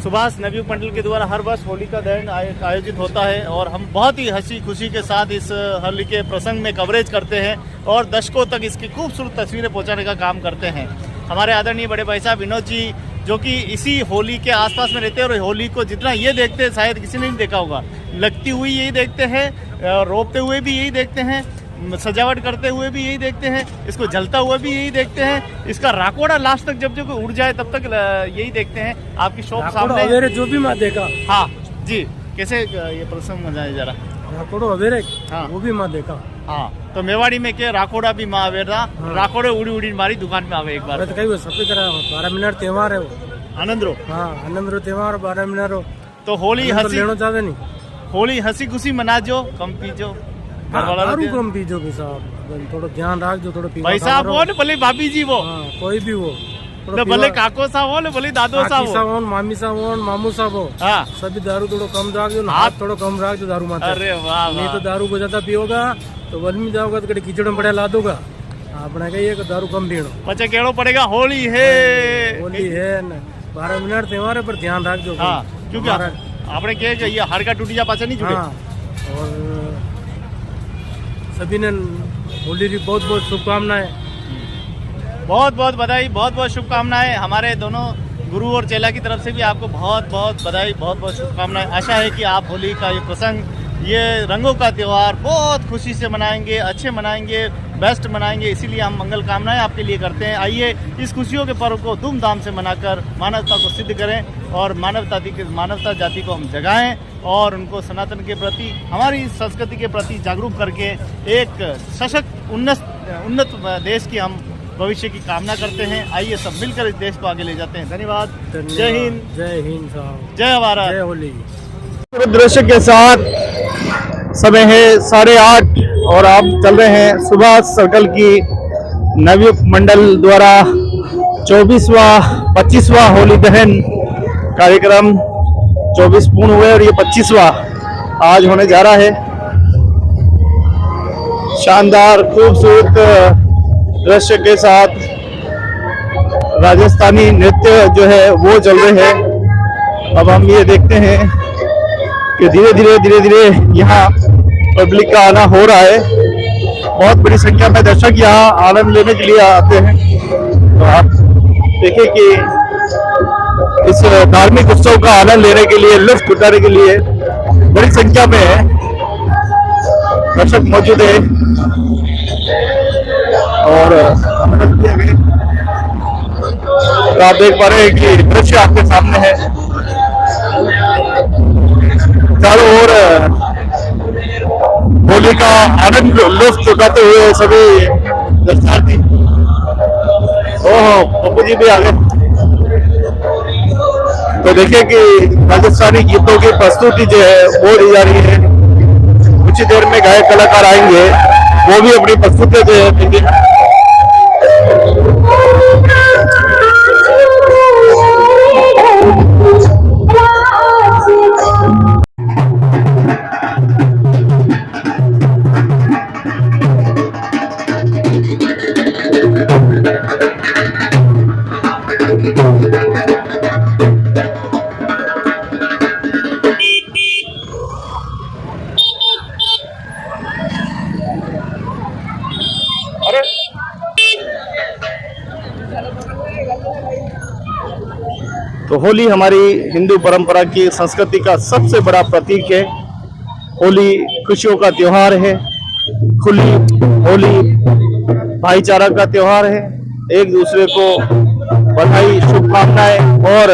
सुभाष नवयुग मंडल के द्वारा हर वर्ष होली का दहन आयोजित होता है और हम बहुत ही हंसी खुशी के साथ इस होली के प्रसंग में कवरेज करते हैं और दशकों तक इसकी खूबसूरत तस्वीरें पहुंचाने का काम करते हैं। हमारे आदरणीय बड़े भाई साहब विनोद जी, जो कि इसी होली के आसपास में रहते हैं और होली को जितना ये देखते हैं शायद किसी ने नहीं देखा होगा, लगती हुई यही देखते हैं, रोपते हुए भी यही देखते हैं, सजावट करते हुए भी यही देखते हैं, इसको जलता हुआ भी यही देखते हैं, इसका राकोड़ा लास्ट तक जब उड़ जाए तब तक यही देखते हैं। आपकी शॉप सामने जो भी मैं देखा। हाँ जी, कैसे ये प्रसंग मनाया जा रहा? राकोड़ो अवेरे, हाँ वो भी मैं देखा। हाँ, तो मेवाड़ी में के राकोड़ा भी माँ अवेरा, हाँ। राकोड़े उड़ी उड़ी मारी दुकान में आवे एक बार। तो कहीं सबकी तरह 12 मिनट त्योहार है वो, आनंद रो। हाँ, आनंद रो त्योहार 12 मिनट रो। तो होली हंसी लेना चाहते नहीं, होली हंसी खुशी मना जो, कम पीजो, दारू कम पीजो भी साहब, थोड़ा ध्यान रख जो, थोड़ा भाई साहब वो न भले भाभी जी वो, कोई भी वो, तो भले काको साहब हो, भले दादो साहब हो, मामी साहब हो, मामू साहब हो, हाँ, सभी दारू थोड़ा कम रख जो, हाथ थोड़ा कम रख जो दारू माता। अरे वाह, नहीं तो दारू को ज्यादा पियोगा तो वन में जाओगा तो कहीं कीचड़ में पड़े ला दोगा। अपना कहिए कि दारू कम पीनो, बच्चे केड़ो पड़ेगा। होली है, होली है, 12 मिनट त्योहार है पर ध्यान रख जो। हाँ, क्योंकि आपने क्या ये हार का टूटी जा पाचा नहीं जुड़े। और सभी ने होली की बहुत बहुत शुभकामनाएं, बहुत बहुत बधाई, बहुत बहुत शुभकामनाएं। हमारे दोनों गुरु और चेला की तरफ से भी आपको बहुत बहुत बधाई, बहुत बहुत शुभकामनाएं। आशा है कि आप होली का ये प्रसंग, ये रंगों का त्यौहार बहुत खुशी से मनाएंगे, अच्छे मनाएंगे, बेस्ट मनाएंगे। इसीलिए हम मंगल कामनाएं आपके लिए करते हैं। आइए इस खुशियों के पर्व को धूमधाम से मनाकर मानवता को सिद्ध करें और मानवता जाति को हम जगाएं और उनको सनातन के प्रति, हमारी संस्कृति के प्रति जागरूक करके एक सशक्त उन्नत देश की हम भविष्य की कामना करते हैं। आइए सब मिलकर इस देश को आगे ले जाते हैं। धन्यवाद। जय हिंद, जय हिंद साहब, जय भारत, जय होली। दृश्य के साथ समय है 8:30 और आप चल रहे हैं सुभाष सर्कल की नवयुग मंडल द्वारा 25वां होली दहन कार्यक्रम 24 पूर्ण हुए और ये 25वां आज होने जा रहा है। शानदार खूबसूरत दृश्य के साथ राजस्थानी नृत्य जो है वो चल रहे हैं। अब हम ये देखते हैं कि धीरे धीरे यहाँ पब्लिक का आना हो रहा है। बहुत बड़ी संख्या में दर्शक यहाँ आनंद लेने के लिए आते हैं। तो आप देखें कि इस धार्मिक उत्सव का आनंद लेने के लिए, लुत्फ उठाने के लिए बड़ी संख्या में दर्शक मौजूद है और तो आप देख पा रहे हैं कि दृश्य आपके सामने है। चारों ओर होली का आनंद लुत्फ उठाते हुए सभी दर्शनार्थी। ओहो, पप्पू जी भी आ गए। तो देखिए कि राजस्थानी गीतों की प्रस्तुति जो है वो दी जा रही है। कुछ ही देर में गायक कलाकार आएंगे, वो भी अपनी प्रस्तुति जो है देंगे। तो होली हमारी हिंदू परंपरा की संस्कृति का सबसे बड़ा प्रतीक है। होली खुशियों का त्योहार है। खुली होली भाईचारा का त्योहार है। एक दूसरे को बधाई, शुभकामनाएं और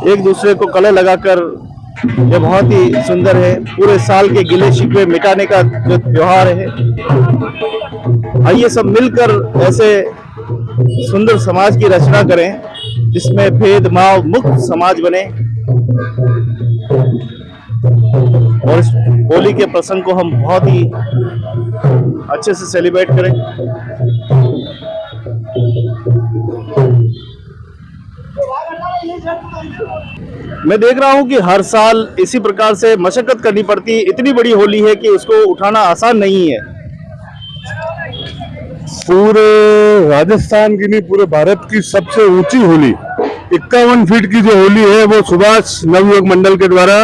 एक दूसरे को गले लगाकर ये बहुत ही सुंदर है। पूरे साल के गिले शिकवे मिटाने का जो त्योहार है। आइए सब मिलकर ऐसे सुंदर समाज की रचना करें जिसमें भेदभाव मुक्त समाज बने और इस होली के प्रसंग को हम बहुत ही अच्छे से सेलिब्रेट करें। मैं देख रहा हूं कि हर साल इसी प्रकार से मशक्कत करनी पड़ती। इतनी बड़ी होली है कि उसको उठाना आसान नहीं है। पूरे राजस्थान की नहीं, पूरे भारत की सबसे ऊंची होली 51 फीट की जो होली है वो सुभाष नवयुवक मंडल के द्वारा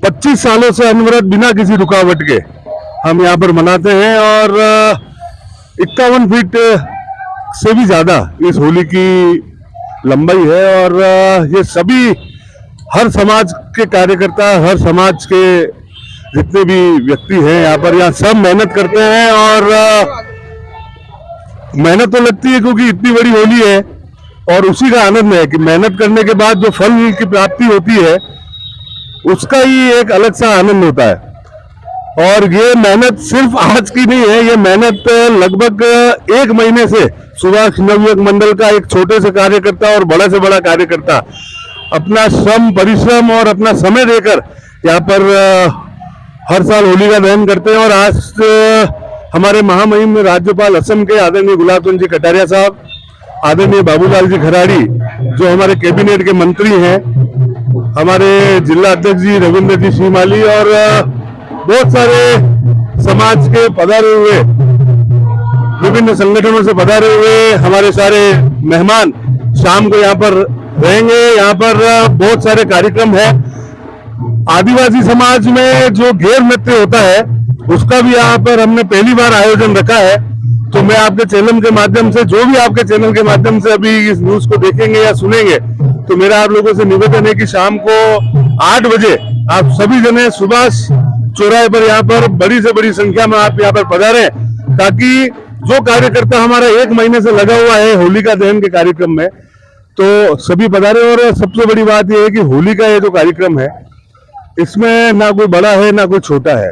25 सालों से अनवरत बिना किसी रुकावट के हम यहाँ पर मनाते हैं। और 51 फीट से भी ज्यादा इस होली की लंबाई है। और ये सभी हर समाज के कार्यकर्ता, हर समाज के जितने भी व्यक्ति हैं यहाँ पर, यहाँ सब मेहनत करते हैं। और मेहनत तो लगती है क्योंकि इतनी बड़ी होली है और उसी का आनंद है कि मेहनत करने के बाद जो फल की प्राप्ति होती है उसका ही एक अलग सा आनंद होता है। और ये मेहनत सिर्फ आज की नहीं है, ये मेहनत लगभग 1 महीने से सुभाष नवयुवक मंडल का एक छोटे से कार्यकर्ता और बड़ा से बड़ा कार्यकर्ता अपना श्रम, परिश्रम और अपना समय देकर यहाँ पर हर साल होली का दहन करते हैं। और आज हमारे महामहिम राज्यपाल असम के आदरणीय गुलाब चंद जी कटारिया साहब, आदरणीय बाबूलाल जी खराड़ी जो हमारे कैबिनेट के मंत्री हैं, हमारे जिला अध्यक्ष जी रविंद्र जी सीमाली और बहुत सारे समाज के पधारे हुए, विभिन्न संगठनों से पधारे हुए हमारे सारे मेहमान शाम को यहाँ पर रहेंगे। यहाँ पर बहुत सारे कार्यक्रम है। आदिवासी समाज में जो घेर नृत्य होता है उसका भी यहाँ पर हमने पहली बार आयोजन रखा है। तो मैं आपके चैनल के माध्यम से, जो भी आपके चैनल के माध्यम से अभी इस न्यूज को देखेंगे या सुनेंगे, तो मेरा आप लोगों से निवेदन है कि शाम को 8 बजे आप सभी जने सुभाष चौराहे पर यहाँ पर बड़ी से बड़ी संख्या में आप यहाँ पर पधारें, ताकि जो कार्यकर्ता हमारा 1 महीने से लगा हुआ है होली का दहन के कार्यक्रम में, तो सभी पधारे। और सबसे बड़ी बात यह है कि होली का ये जो कार्यक्रम है इसमें ना कोई बड़ा है ना कोई छोटा है।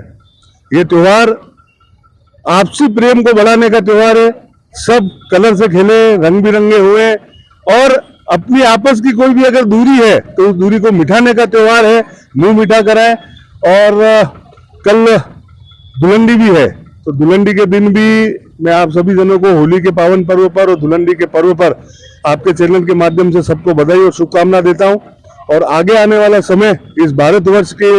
ये त्योहार आपसी प्रेम को बढ़ाने का त्योहार है। सब कलर से खेले, रंग बिरंगे हुए और अपनी आपस की कोई भी अगर दूरी है तो उस दूरी को मिटाने का त्योहार है। मुंह मीठा कराए। और कल दुलंडी भी है, तो दुलंडी के दिन भी मैं आप सभी जनों को होली के पावन पर्व पर और धुलंडी के पर्व पर आपके चैनल के माध्यम से सबको बधाई और शुभकामना देता हूं। और आगे आने वाला समय इस भारतवर्ष के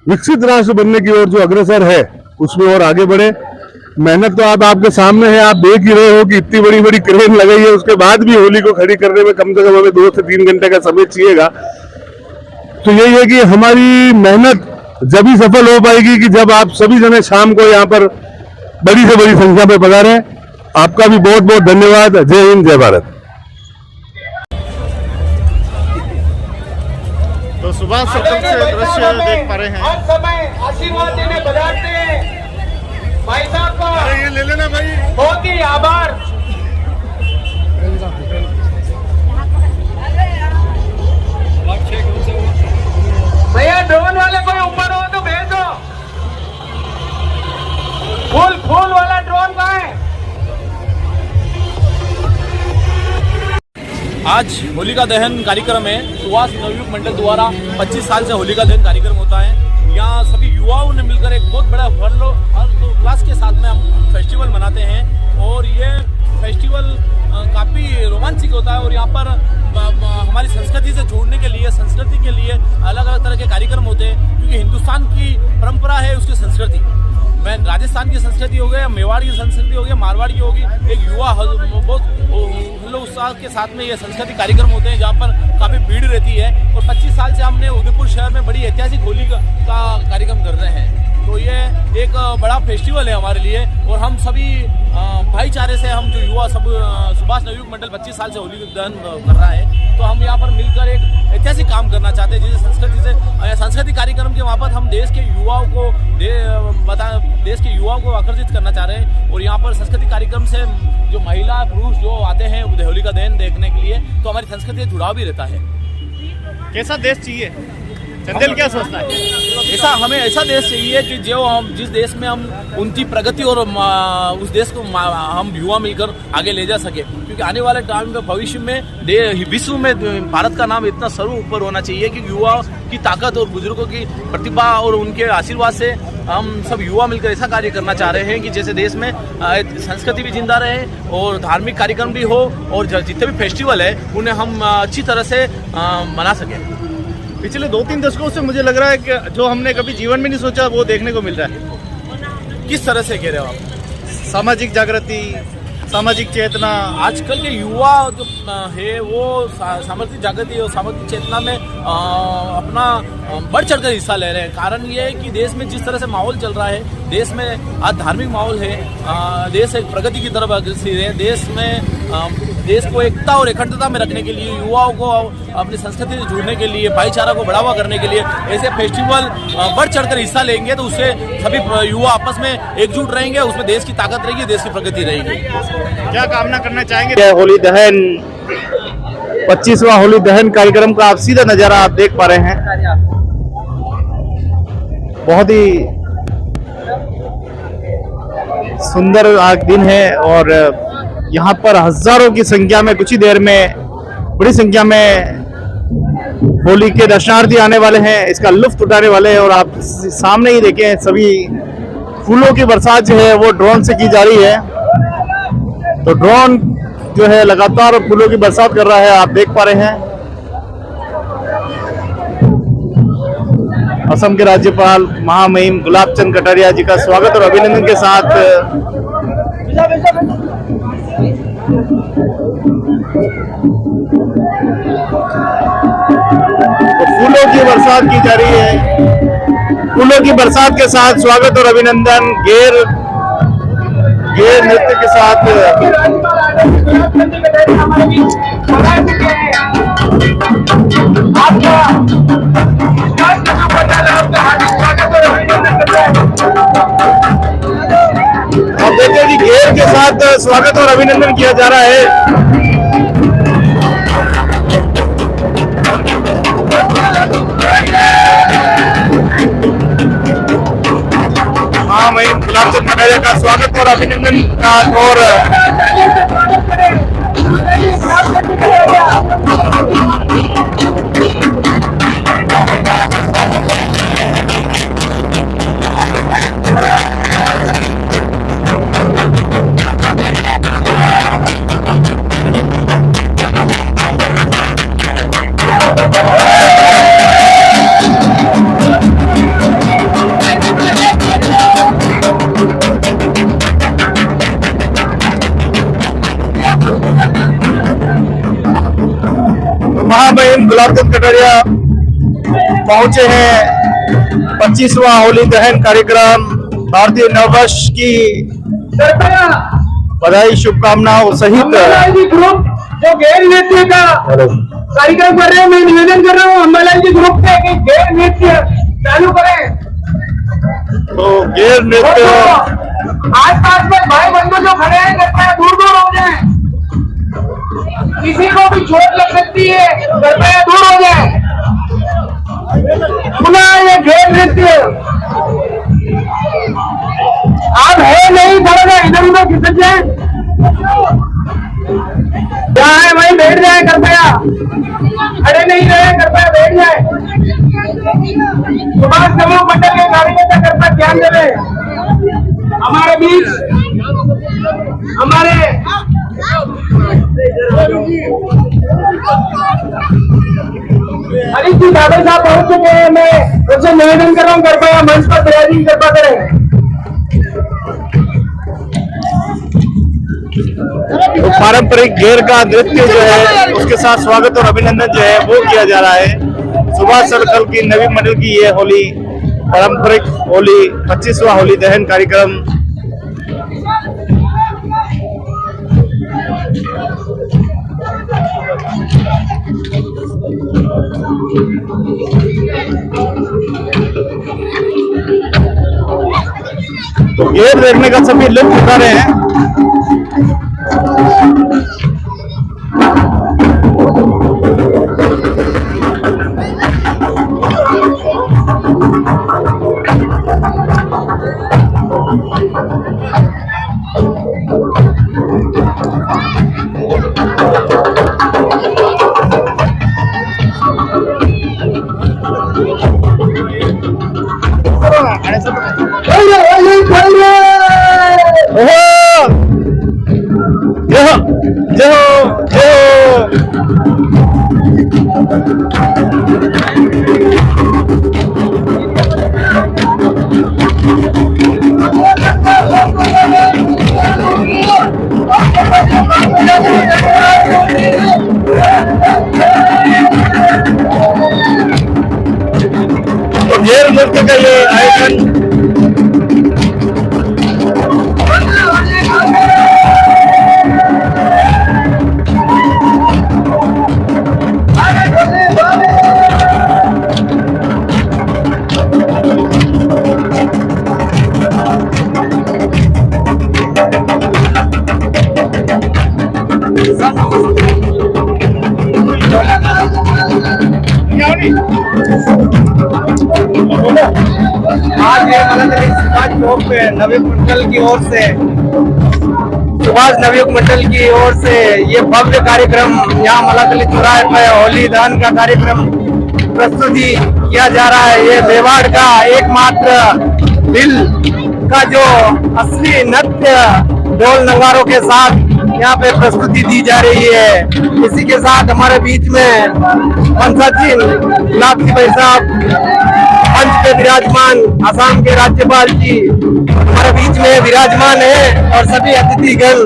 विकसित राष्ट्र बनने की ओर जो अग्रसर है उसमें और आगे बढ़े। मेहनत तो आपके सामने है, आप देख ही रहे हो कि इतनी बड़ी बड़ी क्रेन लगाई है, उसके बाद भी होली को खड़ी करने में कम से कम हमें 2 से 3 घंटे का समय चाहिएगा। तो यही है कि हमारी मेहनत जब ही सफल हो पाएगी कि जब आप सभी जने शाम को यहाँ पर बड़ी से बड़ी संख्या में पधारें। आपका भी बहुत बहुत धन्यवाद। जय हिंद, जय भारत। तो सुभाष सर्कल से दृश्य देख पा रहे हैं। हर समय आशीर्वाद देने बजाते हैं भाई साहब का, ये ले लेना भाई, बहुत ही आभार। भैया ड्रोन वाले कोई ऊपर हो तो भेज दो। फूल वाला ड्रोन कहाँ है? आज होलिका दहन कार्यक्रम में सुभाष नवयुग मंडल द्वारा 25 साल से होलिका दहन कार्यक्रम होता है। यहाँ सभी युवाओं ने मिलकर एक बहुत बड़ा हर्षोल्लास के साथ में हम फेस्टिवल मनाते हैं और ये फेस्टिवल काफ़ी रोमांचक होता है। और यहाँ पर हमारी संस्कृति से जोड़ने के लिए, संस्कृति के लिए अलग अलग तरह के कार्यक्रम होते हैं, क्योंकि हिंदुस्तान की परंपरा है उसकी संस्कृति। मैं राजस्थान की संस्कृति हो गई, मेवाड़ की संस्कृति हो गई, मारवाड़ की होगी, एक युवा बहुत उत्साह के साथ में ये संस्कृतिक कार्यक्रम होते हैं जहाँ पर काफ़ी भीड़ रहती है। और 25 साल से हमने उदयपुर शहर में बड़ी ऐतिहासिक होली का कार्यक्रम कर रहे हैं। तो ये एक बड़ा फेस्टिवल है हमारे लिए और हम सभी भाईचारे से, हम जो युवा सब सुभाष नवयुग मंडल 25 साल से होली दहन कर रहा है, तो हम यहाँ पर मिलकर एक ऐतिहासिक काम करना चाहते हैं जिसे सांस्कृतिक कार्यक्रम के मार्फत हम देश के युवाओं को आकर्षित करना चाह रहे हैं। और यहाँ पर सांस्कृतिक कार्यक्रम से जो महिला पुरुष जो आते हैं होलिका दहन देखने के लिए, तो हमारी संस्कृति से जुड़ाव भी रहता है। कैसा देश चाहिए? चंदेल क्या सोचता है? हमें ऐसा देश चाहिए कि जिस देश में हम उनकी प्रगति और उस देश को हम युवा मिलकर आगे ले जा सके, क्योंकि आने वाले टाइम में भविष्य में विश्व में भारत का नाम इतना सर्व ऊपर होना चाहिए कि युवा की ताकत और बुजुर्गों की प्रतिभा और उनके आशीर्वाद से हम सब युवा मिलकर ऐसा कार्य करना चाह रहे हैं कि जैसे देश में संस्कृति भी जिंदा रहे और धार्मिक कार्यक्रम भी हो और जितने भी फेस्टिवल है उन्हें हम अच्छी तरह से मना सकें। पिछले 2-3 दशकों से मुझे लग रहा है कि जो हमने कभी जीवन में नहीं सोचा वो देखने को मिल रहा है। किस तरह से कह रहे हो आप? सामाजिक जागृति, सामाजिक चेतना। आजकल के युवा जो है वो सामाजिक जागृति और सामाजिक चेतना में अपना बढ़ चढ़कर हिस्सा ले रहे हैं। कारण ये है कि देश में जिस तरह से माहौल चल रहा है, देश में आज धार्मिक माहौल है, देश एक प्रगति की तरफ अग्रसर है। देश को एकता और अखंडता में रखने के लिए, युवाओं को अपनी संस्कृति से जुड़ने के लिए, भाईचारा को बढ़ावा करने के लिए ऐसे फेस्टिवल बढ़ चढ़कर हिस्सा लेंगे तो उससे सभी युवा आपस में एकजुट रहेंगे, उसमें देश की ताकत रहेगी, देश की प्रगति रहेगी। क्या कामना करना चाहेंगे? होली दहन 25वां होली दहन कार्यक्रम का आप सीधा नजारा आप देख पा रहे हैं। बहुत ही सुंदर आज दिन है और यहाँ पर हजारों की संख्या में कुछ ही देर में बड़ी संख्या में होली के दर्शनार्थी आने वाले हैं, इसका लुत्फ उठाने वाले हैं। और आप सामने ही देखें, सभी फूलों की बरसात जो है वो ड्रोन से की जा रही है। तो ड्रोन जो है लगातार फूलों की बरसात कर रहा है, आप देख पा रहे हैं। असम के राज्यपाल महामहिम गुलाब चंद कटारिया जी का स्वागत और अभिनंदन के साथ तो फूलों की बरसात की जा रही है। फूलों की बरसात के साथ स्वागत और अभिनंदन घेर नृत्य के साथ आप देखते हैं कि घेर के साथ स्वागत और अभिनंदन किया जा रहा है। हाँ, मैं गुलाब चंद कटारिया का स्वागत और अभिनंदन और महामहिम गुलाबचंद कटारिया पहुंचे हैं 25वां होली दहन कार्यक्रम भारतीय नववर्ष की बधाई शुभकामनाओं सहित ग्रुप जो गैर नृत्य का कार्यक्रम कर रहे हैं, मैं निवेदन कर रहा हूँ अम्बालाल जी ग्रुप से कि गैर नृत्य चालू करें। तो गैर नृत्य आसपास में भाई बंधु जो खड़े हैं कृपया दूर दूर हो जाएं। किसी को भी चोट लग सकती है, कृपया दूर हो जाएं। पुनः ये गैर नृत्य आप है नहीं, थोड़ा सा इधर उधर खिसक जाए, जहाँ है वहीं बैठ जाए, कृपया खड़े नहीं रहे, कृपया बैठ जाए। सुभाष नवयुग मंडल के कार्यकर्ता कृपया ध्यान देवे। हमारे बीच हमारे हरीश जी ठाकुर साहब पहुंच चुके हैं। मैं उनसे निवेदन कर रहा हूँ कृपया मंच पर तैयारी कृपया करें। तो पारंपरिक घेर का नृत्य जो है उसके साथ स्वागत और अभिनंदन जो है वो किया जा रहा है। सुभाष सर्कल की नवी मंडल की ये होली पारंपरिक होली 25वां होली दहन कार्यक्रम तो घेर देखने का सभी लुत्फ उठा रहे हैं। घेर नृत्य का ये आयोजन आज ये सुभाष चौक पे नवयुग मंडल की ओर से सुभाष नवयुग मंडल की ओर से ये भव्य कार्यक्रम यहाँ मलातली चौराहे पे होली दहन का कार्यक्रम प्रस्तुति किया जा रहा है। ये मेवाड़ का एकमात्र दिल का जो असली नृत्य ढोल नगारों के साथ यहाँ पे प्रस्तुति दी जा रही है। इसी के साथ हमारे बीच में पंचायत गुलाबजी भाई साहब मंच पे विराजमान असम के राज्यपाल जी हमारे बीच में विराजमान है और सभी अतिथिगण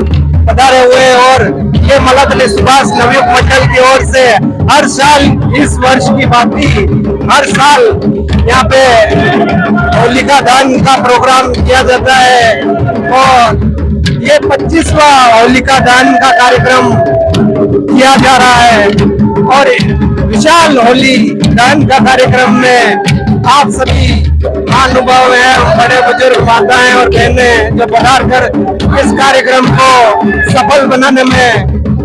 पधारे हुए हैं। और ये मलातली सुभाष नवयुग मंडल की ओर से हर साल इस वर्ष की भांति हर साल यहाँ पे होलिका दहन का प्रोग्राम किया जाता है और ये 25वां होलिका दहन का कार्यक्रम किया जा रहा है। और विशाल होली दहन का कार्यक्रम में आप सभी महानुभाव हैं, बड़े बुजुर्ग माताएं और बहनें जो पधार कर इस कार्यक्रम को सफल बनाने में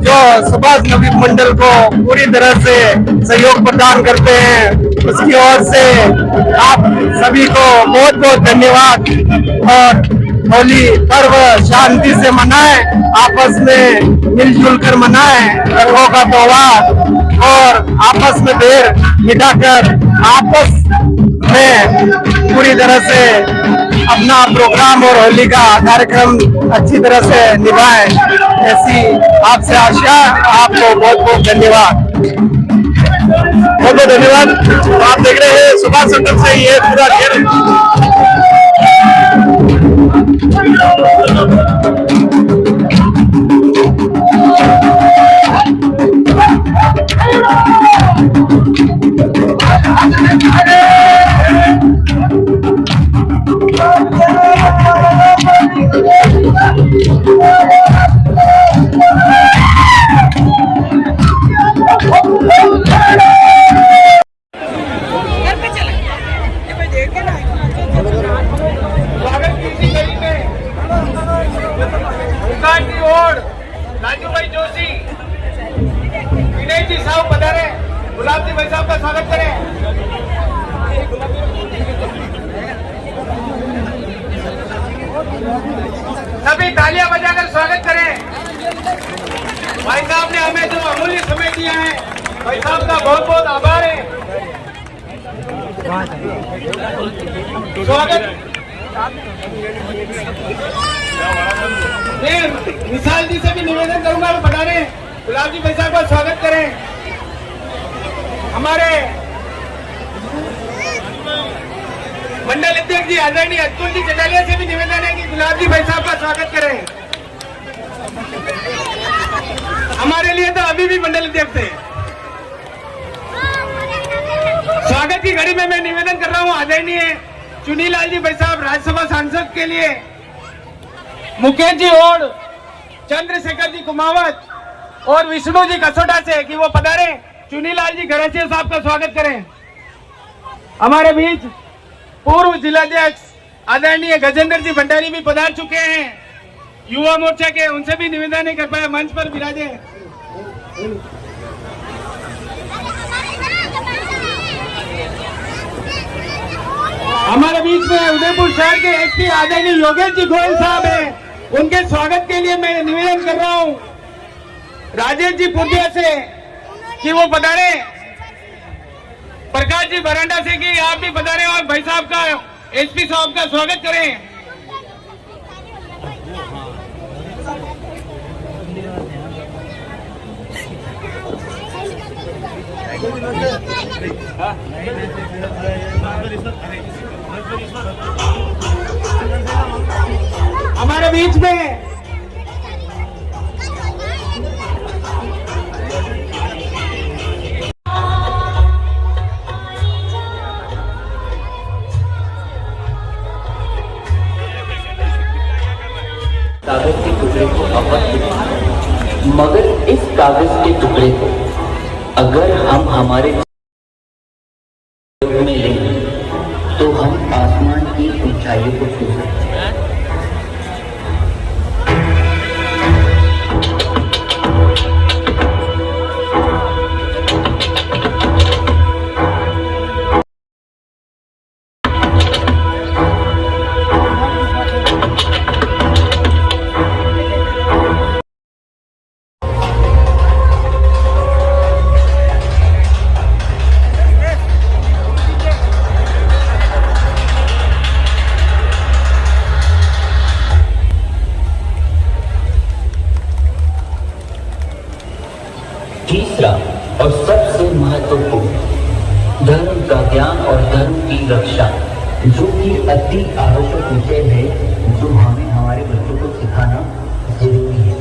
जो सुभाष नवयुग मंडल को पूरी तरह से सहयोग प्रदान करते हैं, उसकी ओर से आप सभी को बहुत बहुत धन्यवाद। और होली पर्व शांति से मनाएं, आपस में मिलजुल कर मनाएं, रंगों का त्योहार और आपस में बैर मिटाकर आपस में पूरी तरह से अपना प्रोग्राम और होली का कार्यक्रम अच्छी तरह से निभाएं, ऐसी आपसे आशा। आपको बहुत बहुत धन्यवाद। बहुत बहुत धन्यवाद। आप देख रहे हैं सुभाष सर्कल से ये पूरा घेर जोशी, विनय जी साहब पधारे, गुलाब जी भाई साहब का स्वागत करें। सभी तालियां बजाकर स्वागत करें। भाई साहब ने हमें जो अमूल्य समय दिया है, भाई साहब का बहुत बहुत आभार है। स्वागत। मैं विशाल जी से भी निवेदन करूंगा वो बता रहे गुलाब जी भाई साहब का स्वागत करें। हमारे मंडल अध्यक्ष जी आदरणीय अतुल जी चटालिया से भी निवेदन है कि गुलाब जी भाई साहब का स्वागत करें। हमारे लिए तो अभी भी मंडल अध्यक्ष है। स्वागत की घड़ी में मैं निवेदन कर रहा हूं आदरणीय चुनीलाल जी भाई साहब राज्यसभा सांसद के लिए, मुकेश जी और चंद्रशेखर जी कुमावत और विष्णु जी कसोटा से कि वो पधारे। चुनीलाल जी घरासिया साहब का स्वागत करें। हमारे बीच पूर्व जिलाध्यक्ष आदरणीय गजेंद्र जी भंडारी भी पधार चुके हैं, युवा मोर्चा के, उनसे भी निवेदन है कृपया मंच पर विराजे। हमारे बीच में उदयपुर शहर के एसपी आदरणीय योगेश जी गोयल साहब हैं, उनके स्वागत के लिए मैं निवेदन कर रहा हूं राजेश जी पुर्दिया से कि वो पधारे। प्रकाश जी बरांडा से कि आप भी पधारे और भाई साहब का, एसपी साहब का स्वागत करें। हमारे बीच में कागज के टुकड़े को आपत्ति, मगर इस कागज के टुकड़े को अगर हम हमारे में लें तो हम आसमान की ऊंचाइयों को छू सकते हैं। तीसरा और सबसे महत्वपूर्ण, धर्म का ज्ञान और धर्म की रक्षा, जो कि अति आवश्यक विषय है, जो हमें हमारे बच्चों को सिखाना जरूरी है।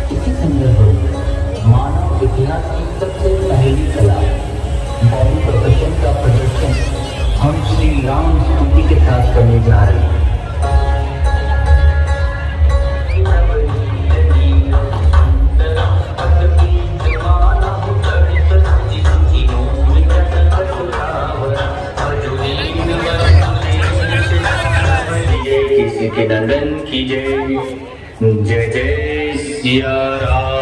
इसी संदर्भ में मानव इतिहास की सबसे पहली कला बॉडी प्रोफेशन का प्रदर्शन हम श्री राम स्तुति के साथ करने जा रहे हैं। के नंदन की जय, जय जय सिया राम।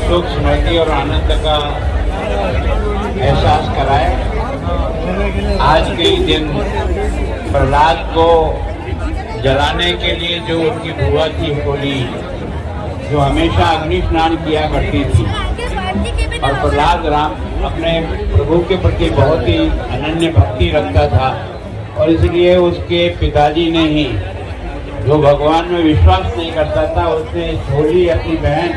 सुख स्मृति और आनंद का एहसास कराए। आज के ही दिन प्रहलाद को जलाने के लिए जो उनकी बुआ थी होली, जो हमेशा अग्नि स्नान किया करती थी, और प्रहलाद राम अपने प्रभु के प्रति बहुत ही अनन्य भक्ति रखता था, और इसलिए उसके पिताजी ने ही, जो भगवान में विश्वास नहीं करता था, उसने होली अपनी बहन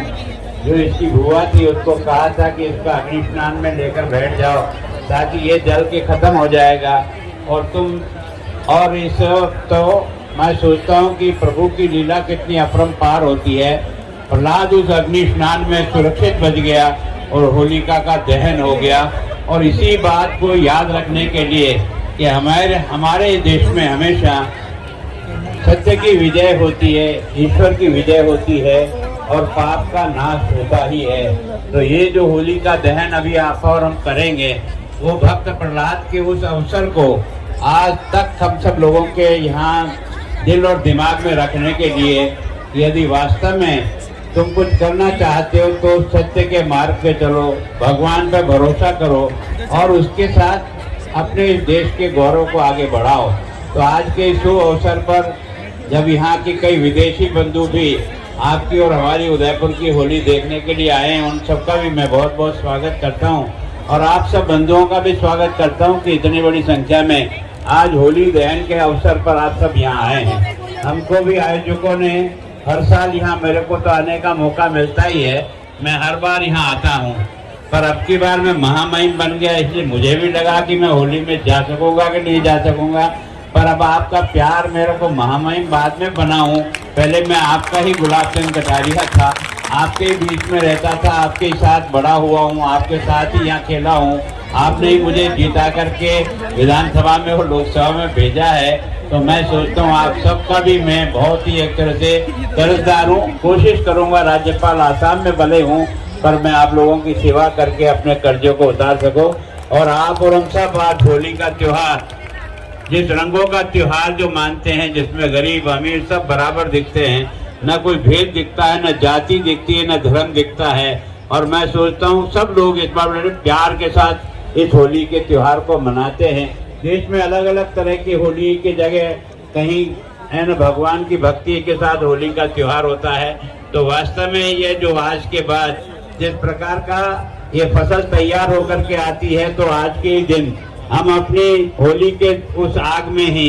जो इसकी बुआ थी उसको कहा था कि इसका अग्नि स्नान में लेकर बैठ जाओ, ताकि ये जल के खत्म हो जाएगा और तुम, और इस तो मैं सोचता हूँ कि प्रभु की लीला कितनी अपरंपार होती है। प्रहलाद उस अग्नि स्नान में सुरक्षित बच गया और होलिका का दहन हो गया। और इसी बात को याद रखने के लिए कि हमारे देश में हमेशा सत्य की विजय होती है, ईश्वर की विजय होती है, और पाप का नाश होता ही है। तो ये जो होली का दहन अभी आप और हम करेंगे, वो भक्त प्रहलाद के उस अवसर को आज तक हम सब लोगों के यहाँ दिल और दिमाग में रखने के लिए, यदि वास्तव में तुम कुछ करना चाहते हो तो सत्य के मार्ग पे चलो, भगवान पे भरोसा करो और उसके साथ अपने देश के गौरव को आगे बढ़ाओ। तो आज के इस शुभ अवसर पर जब यहाँ के कई विदेशी बंधु भी आपकी और हमारी उदयपुर की होली देखने के लिए आए हैं, उन सबका भी मैं बहुत बहुत स्वागत करता हूँ और आप सब बंधुओं का भी स्वागत करता हूँ कि इतनी बड़ी संख्या में आज होली दहन के अवसर पर आप सब यहाँ आए हैं। हमको भी आयोजकों ने हर साल यहाँ, मेरे को तो आने का मौका मिलता ही है, मैं हर बार यहाँ आता हूँ, पर अब की बार मैं महामहिम बन गया, इसलिए मुझे भी लगा कि मैं होली में जा सकूंगा कि नहीं जा सकूंगा। पर अब आपका प्यार मेरे को महामहिम बाद में बना हूँ, पहले मैं आपका ही गुलाब चंद कटारिया था, आपके बीच में रहता था, आपके साथ बड़ा हुआ हूँ, आपके साथ ही यहाँ खेला हूँ। आपने ही मुझे जीता करके विधानसभा में और लोकसभा में भेजा है, तो मैं सोचता हूँ आप सबका भी मैं बहुत ही एक तरह से कर्जदार हूँ। कोशिश करूँगा राज्यपाल आसाम में भले हूँ, पर मैं आप लोगों की सेवा करके अपने कर्जों को उतार सकूँ। और आप और हम सब आज होली का त्योहार, जिस रंगों का त्योहार जो मानते हैं, जिसमें गरीब अमीर सब बराबर दिखते हैं, न कोई भेद दिखता है, न जाति दिखती है, न धर्म दिखता है। और मैं सोचता हूँ सब लोग इस बार बड़े प्यार के साथ इस होली के त्योहार को मनाते हैं। देश में अलग अलग तरह की होली की जगह कहीं है न भगवान की भक्ति के साथ होली का त्योहार होता है। तो वास्तव में ये जो आज के बाद जिस प्रकार का ये फसल तैयार होकर के आती है, तो आज के दिन हम अपनी होली के उस आग में ही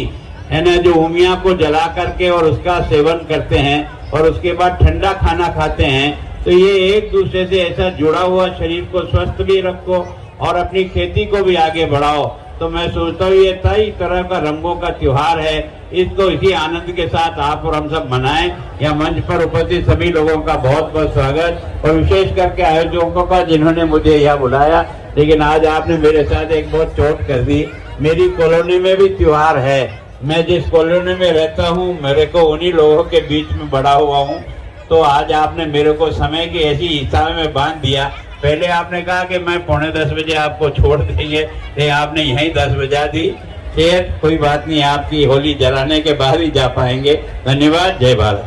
है ना जो उमिया को जला करके और उसका सेवन करते हैं और उसके बाद ठंडा खाना खाते हैं, तो ये एक दूसरे से ऐसा जुड़ा हुआ शरीर को स्वस्थ भी रखो और अपनी खेती को भी आगे बढ़ाओ। तो मैं सोचता हूँ ये कई तरह का रंगों का त्योहार है, इसको इसी आनंद के साथ आप और हम सब मनाएं। यह मंच पर उपस्थित सभी लोगों का बहुत बहुत स्वागत और विशेष करके आयोजकों का जिन्होंने मुझे यहाँ बुलाया। लेकिन आज आपने मेरे साथ एक बहुत चोट कर दी। मेरी कॉलोनी में भी त्योहार है, मैं जिस कॉलोनी में रहता हूँ मेरे को उन्हीं लोगों के बीच में बड़ा हुआ हूँ, तो आज आपने मेरे को समय की ऐसी हिसाब में बांध दिया। पहले आपने कहा कि मैं 9:45 बजे आपको छोड़ देंगे, तो आपने यहीं 10 बजा दी। फिर कोई बात नहीं, आपकी होली जलाने के बाद ही जा पाएंगे। धन्यवाद। जय भारत।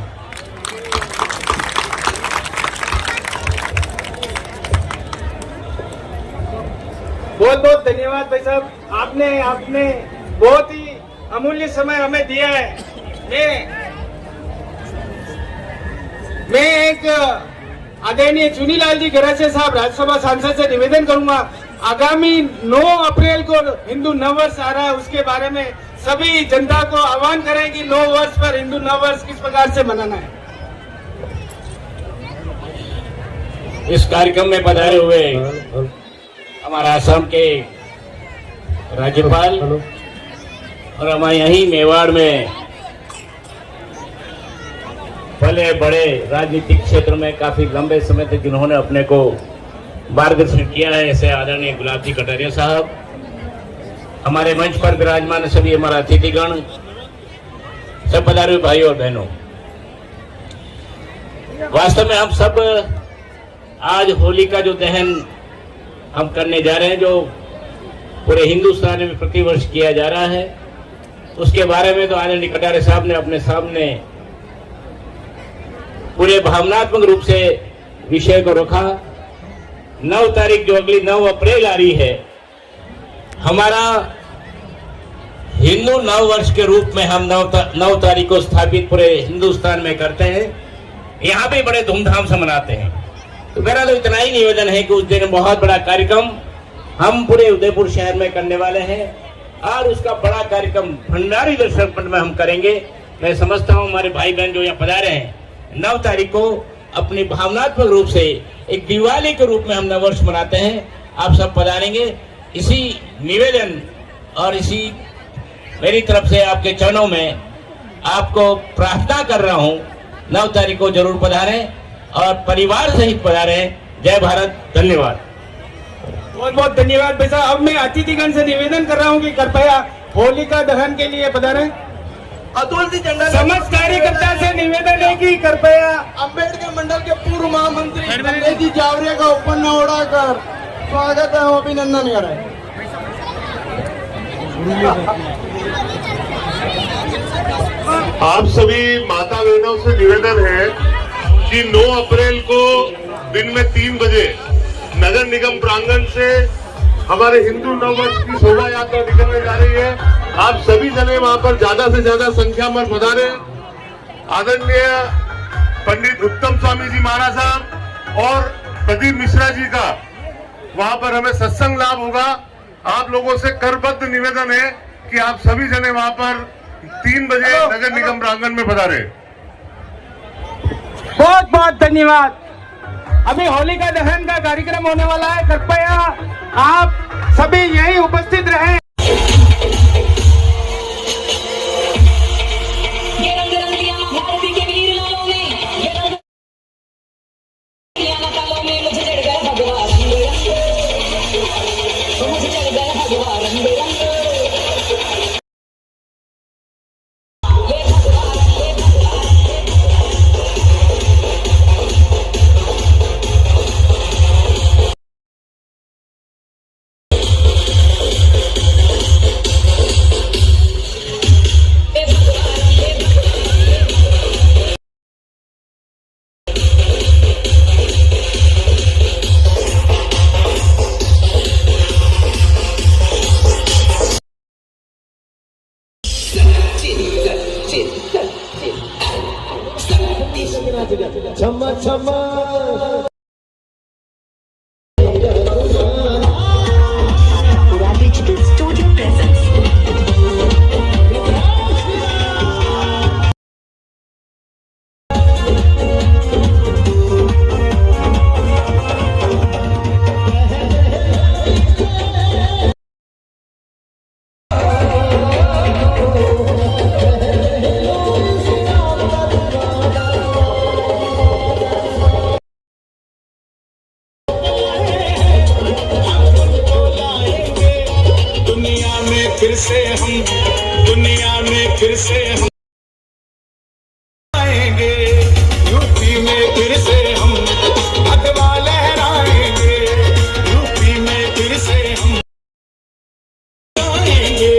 बहुत बहुत धन्यवाद भाई साहब, आपने बहुत ही अमूल्य समय हमें दिया है। मैं एक आदरणीय चुनीलाल जी गरासिया साहब राज्यसभा सांसद से निवेदन करूंगा, आगामी 9 अप्रैल को हिंदू नववर्ष आ रहा है, उसके बारे में सभी जनता को आह्वान करें कि 9 वर्ष पर हिंदू नववर्ष किस प्रकार से मनाना है। इस कार्यक्रम में पधारे हुए हमारा असम के राज्यपाल और हमारे यही मेवाड़ में भले बड़े राजनीतिक क्षेत्र में काफी लंबे समय तक जिन्होंने अपने को मार्गदर्शन किया है, ऐसे आदरणीय गुलाब जी कटारिया साहब, हमारे मंच पर विराजमान सभी हमारा अतिथिगण, सब पधारे हुए भाई और बहनों, वास्तव में हम सब आज होली का जो दहन हम करने जा रहे हैं, जो पूरे हिंदुस्तान में प्रतिवर्ष किया जा रहा है, उसके बारे में तो आदरणीय कटारिया साहब ने अपने सामने पूरे भावनात्मक रूप से विषय को रखा। 9 तारीख जो अगली 9 अप्रैल आ रही है, हमारा हिंदू नव वर्ष के रूप में हम 9 तारीख को स्थापित पूरे हिंदुस्तान में करते हैं, यहाँ भी बड़े धूमधाम से मनाते हैं। तो मेरा तो इतना ही निवेदन है कि उस दिन बहुत बड़ा कार्यक्रम हम पूरे उदयपुर शहर में करने वाले हैं और उसका बड़ा कार्यक्रम भंडारी दर्शन में हम करेंगे। मैं समझता हूँ हमारे भाई बहन जो यहाँ पधारे हैं, 9 तारीख को अपनी भावनात्मक रूप से एक दिवाली के रूप में हम नववर्ष मनाते हैं, आप सब पधारेंगे। इसी निवेदन और इसी मेरी तरफ से आपके चरणों में आपको प्रार्थना कर रहा हूँ, 9 तारीख को जरूर पधारें और परिवार सहित पधारें। जय भारत। धन्यवाद। बहुत बहुत धन्यवाद भैया। अब मैं अतिथिगण से निवेदन कर रहा हूँ कि कृपया होलिका दहन के लिए पधारें। अतुल जी झंडा समस्त कार्यकर्ता से निवेदन है कि कृपया अंबेडकर मंडल के पूर्व महामंत्री संजय जी जावरे का उपन्न उड़ाकर स्वागत है, अभिनंदन करें। आप सभी माता बहनों से निवेदन है कि 9 अप्रैल को दिन में 3 बजे नगर निगम प्रांगण से हमारे हिंदू नववर्ष की शोभा यात्रा निकलने जा रही है। आप सभी जने वहां पर ज्यादा से ज्यादा संख्या में पधारे। आदरणीय पंडित उत्तम स्वामी जी महाराज साहब और प्रदीप मिश्रा जी का वहां पर हमें सत्संग लाभ होगा। आप लोगों से करबद्ध निवेदन है कि आप सभी जने वहां पर 3 बजे नगर निगम प्रांगण में पधारे। बहुत बहुत धन्यवाद। अभी होलिका दहन का कार्यक्रम होने वाला है, कृपया आप सभी यहीं उपस्थित रहें। फिर से हम आएंगे, यूपी में फिर से हम भगवा लहराएंगे, यूपी में फिर से हम आएंगे।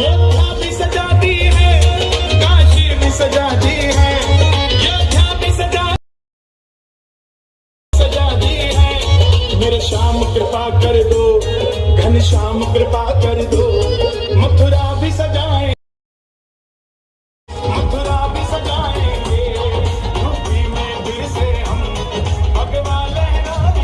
योद्धा भी सजा दी है, काशी भी सजा दी है, योद्धा भी सजा दी है। मेरे श्याम कृपा कर दो, घनश्याम कृपा कर दो, मथुरा भी सजाए, मथुरा भी सजाएंगे, यूपी में फिर से हम भगवा लहराएंगे।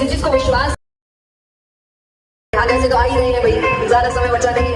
जिसको विश्वास आगे से तो आ ही रहे हैं भाई, ज्यादा समय बचा नहीं है।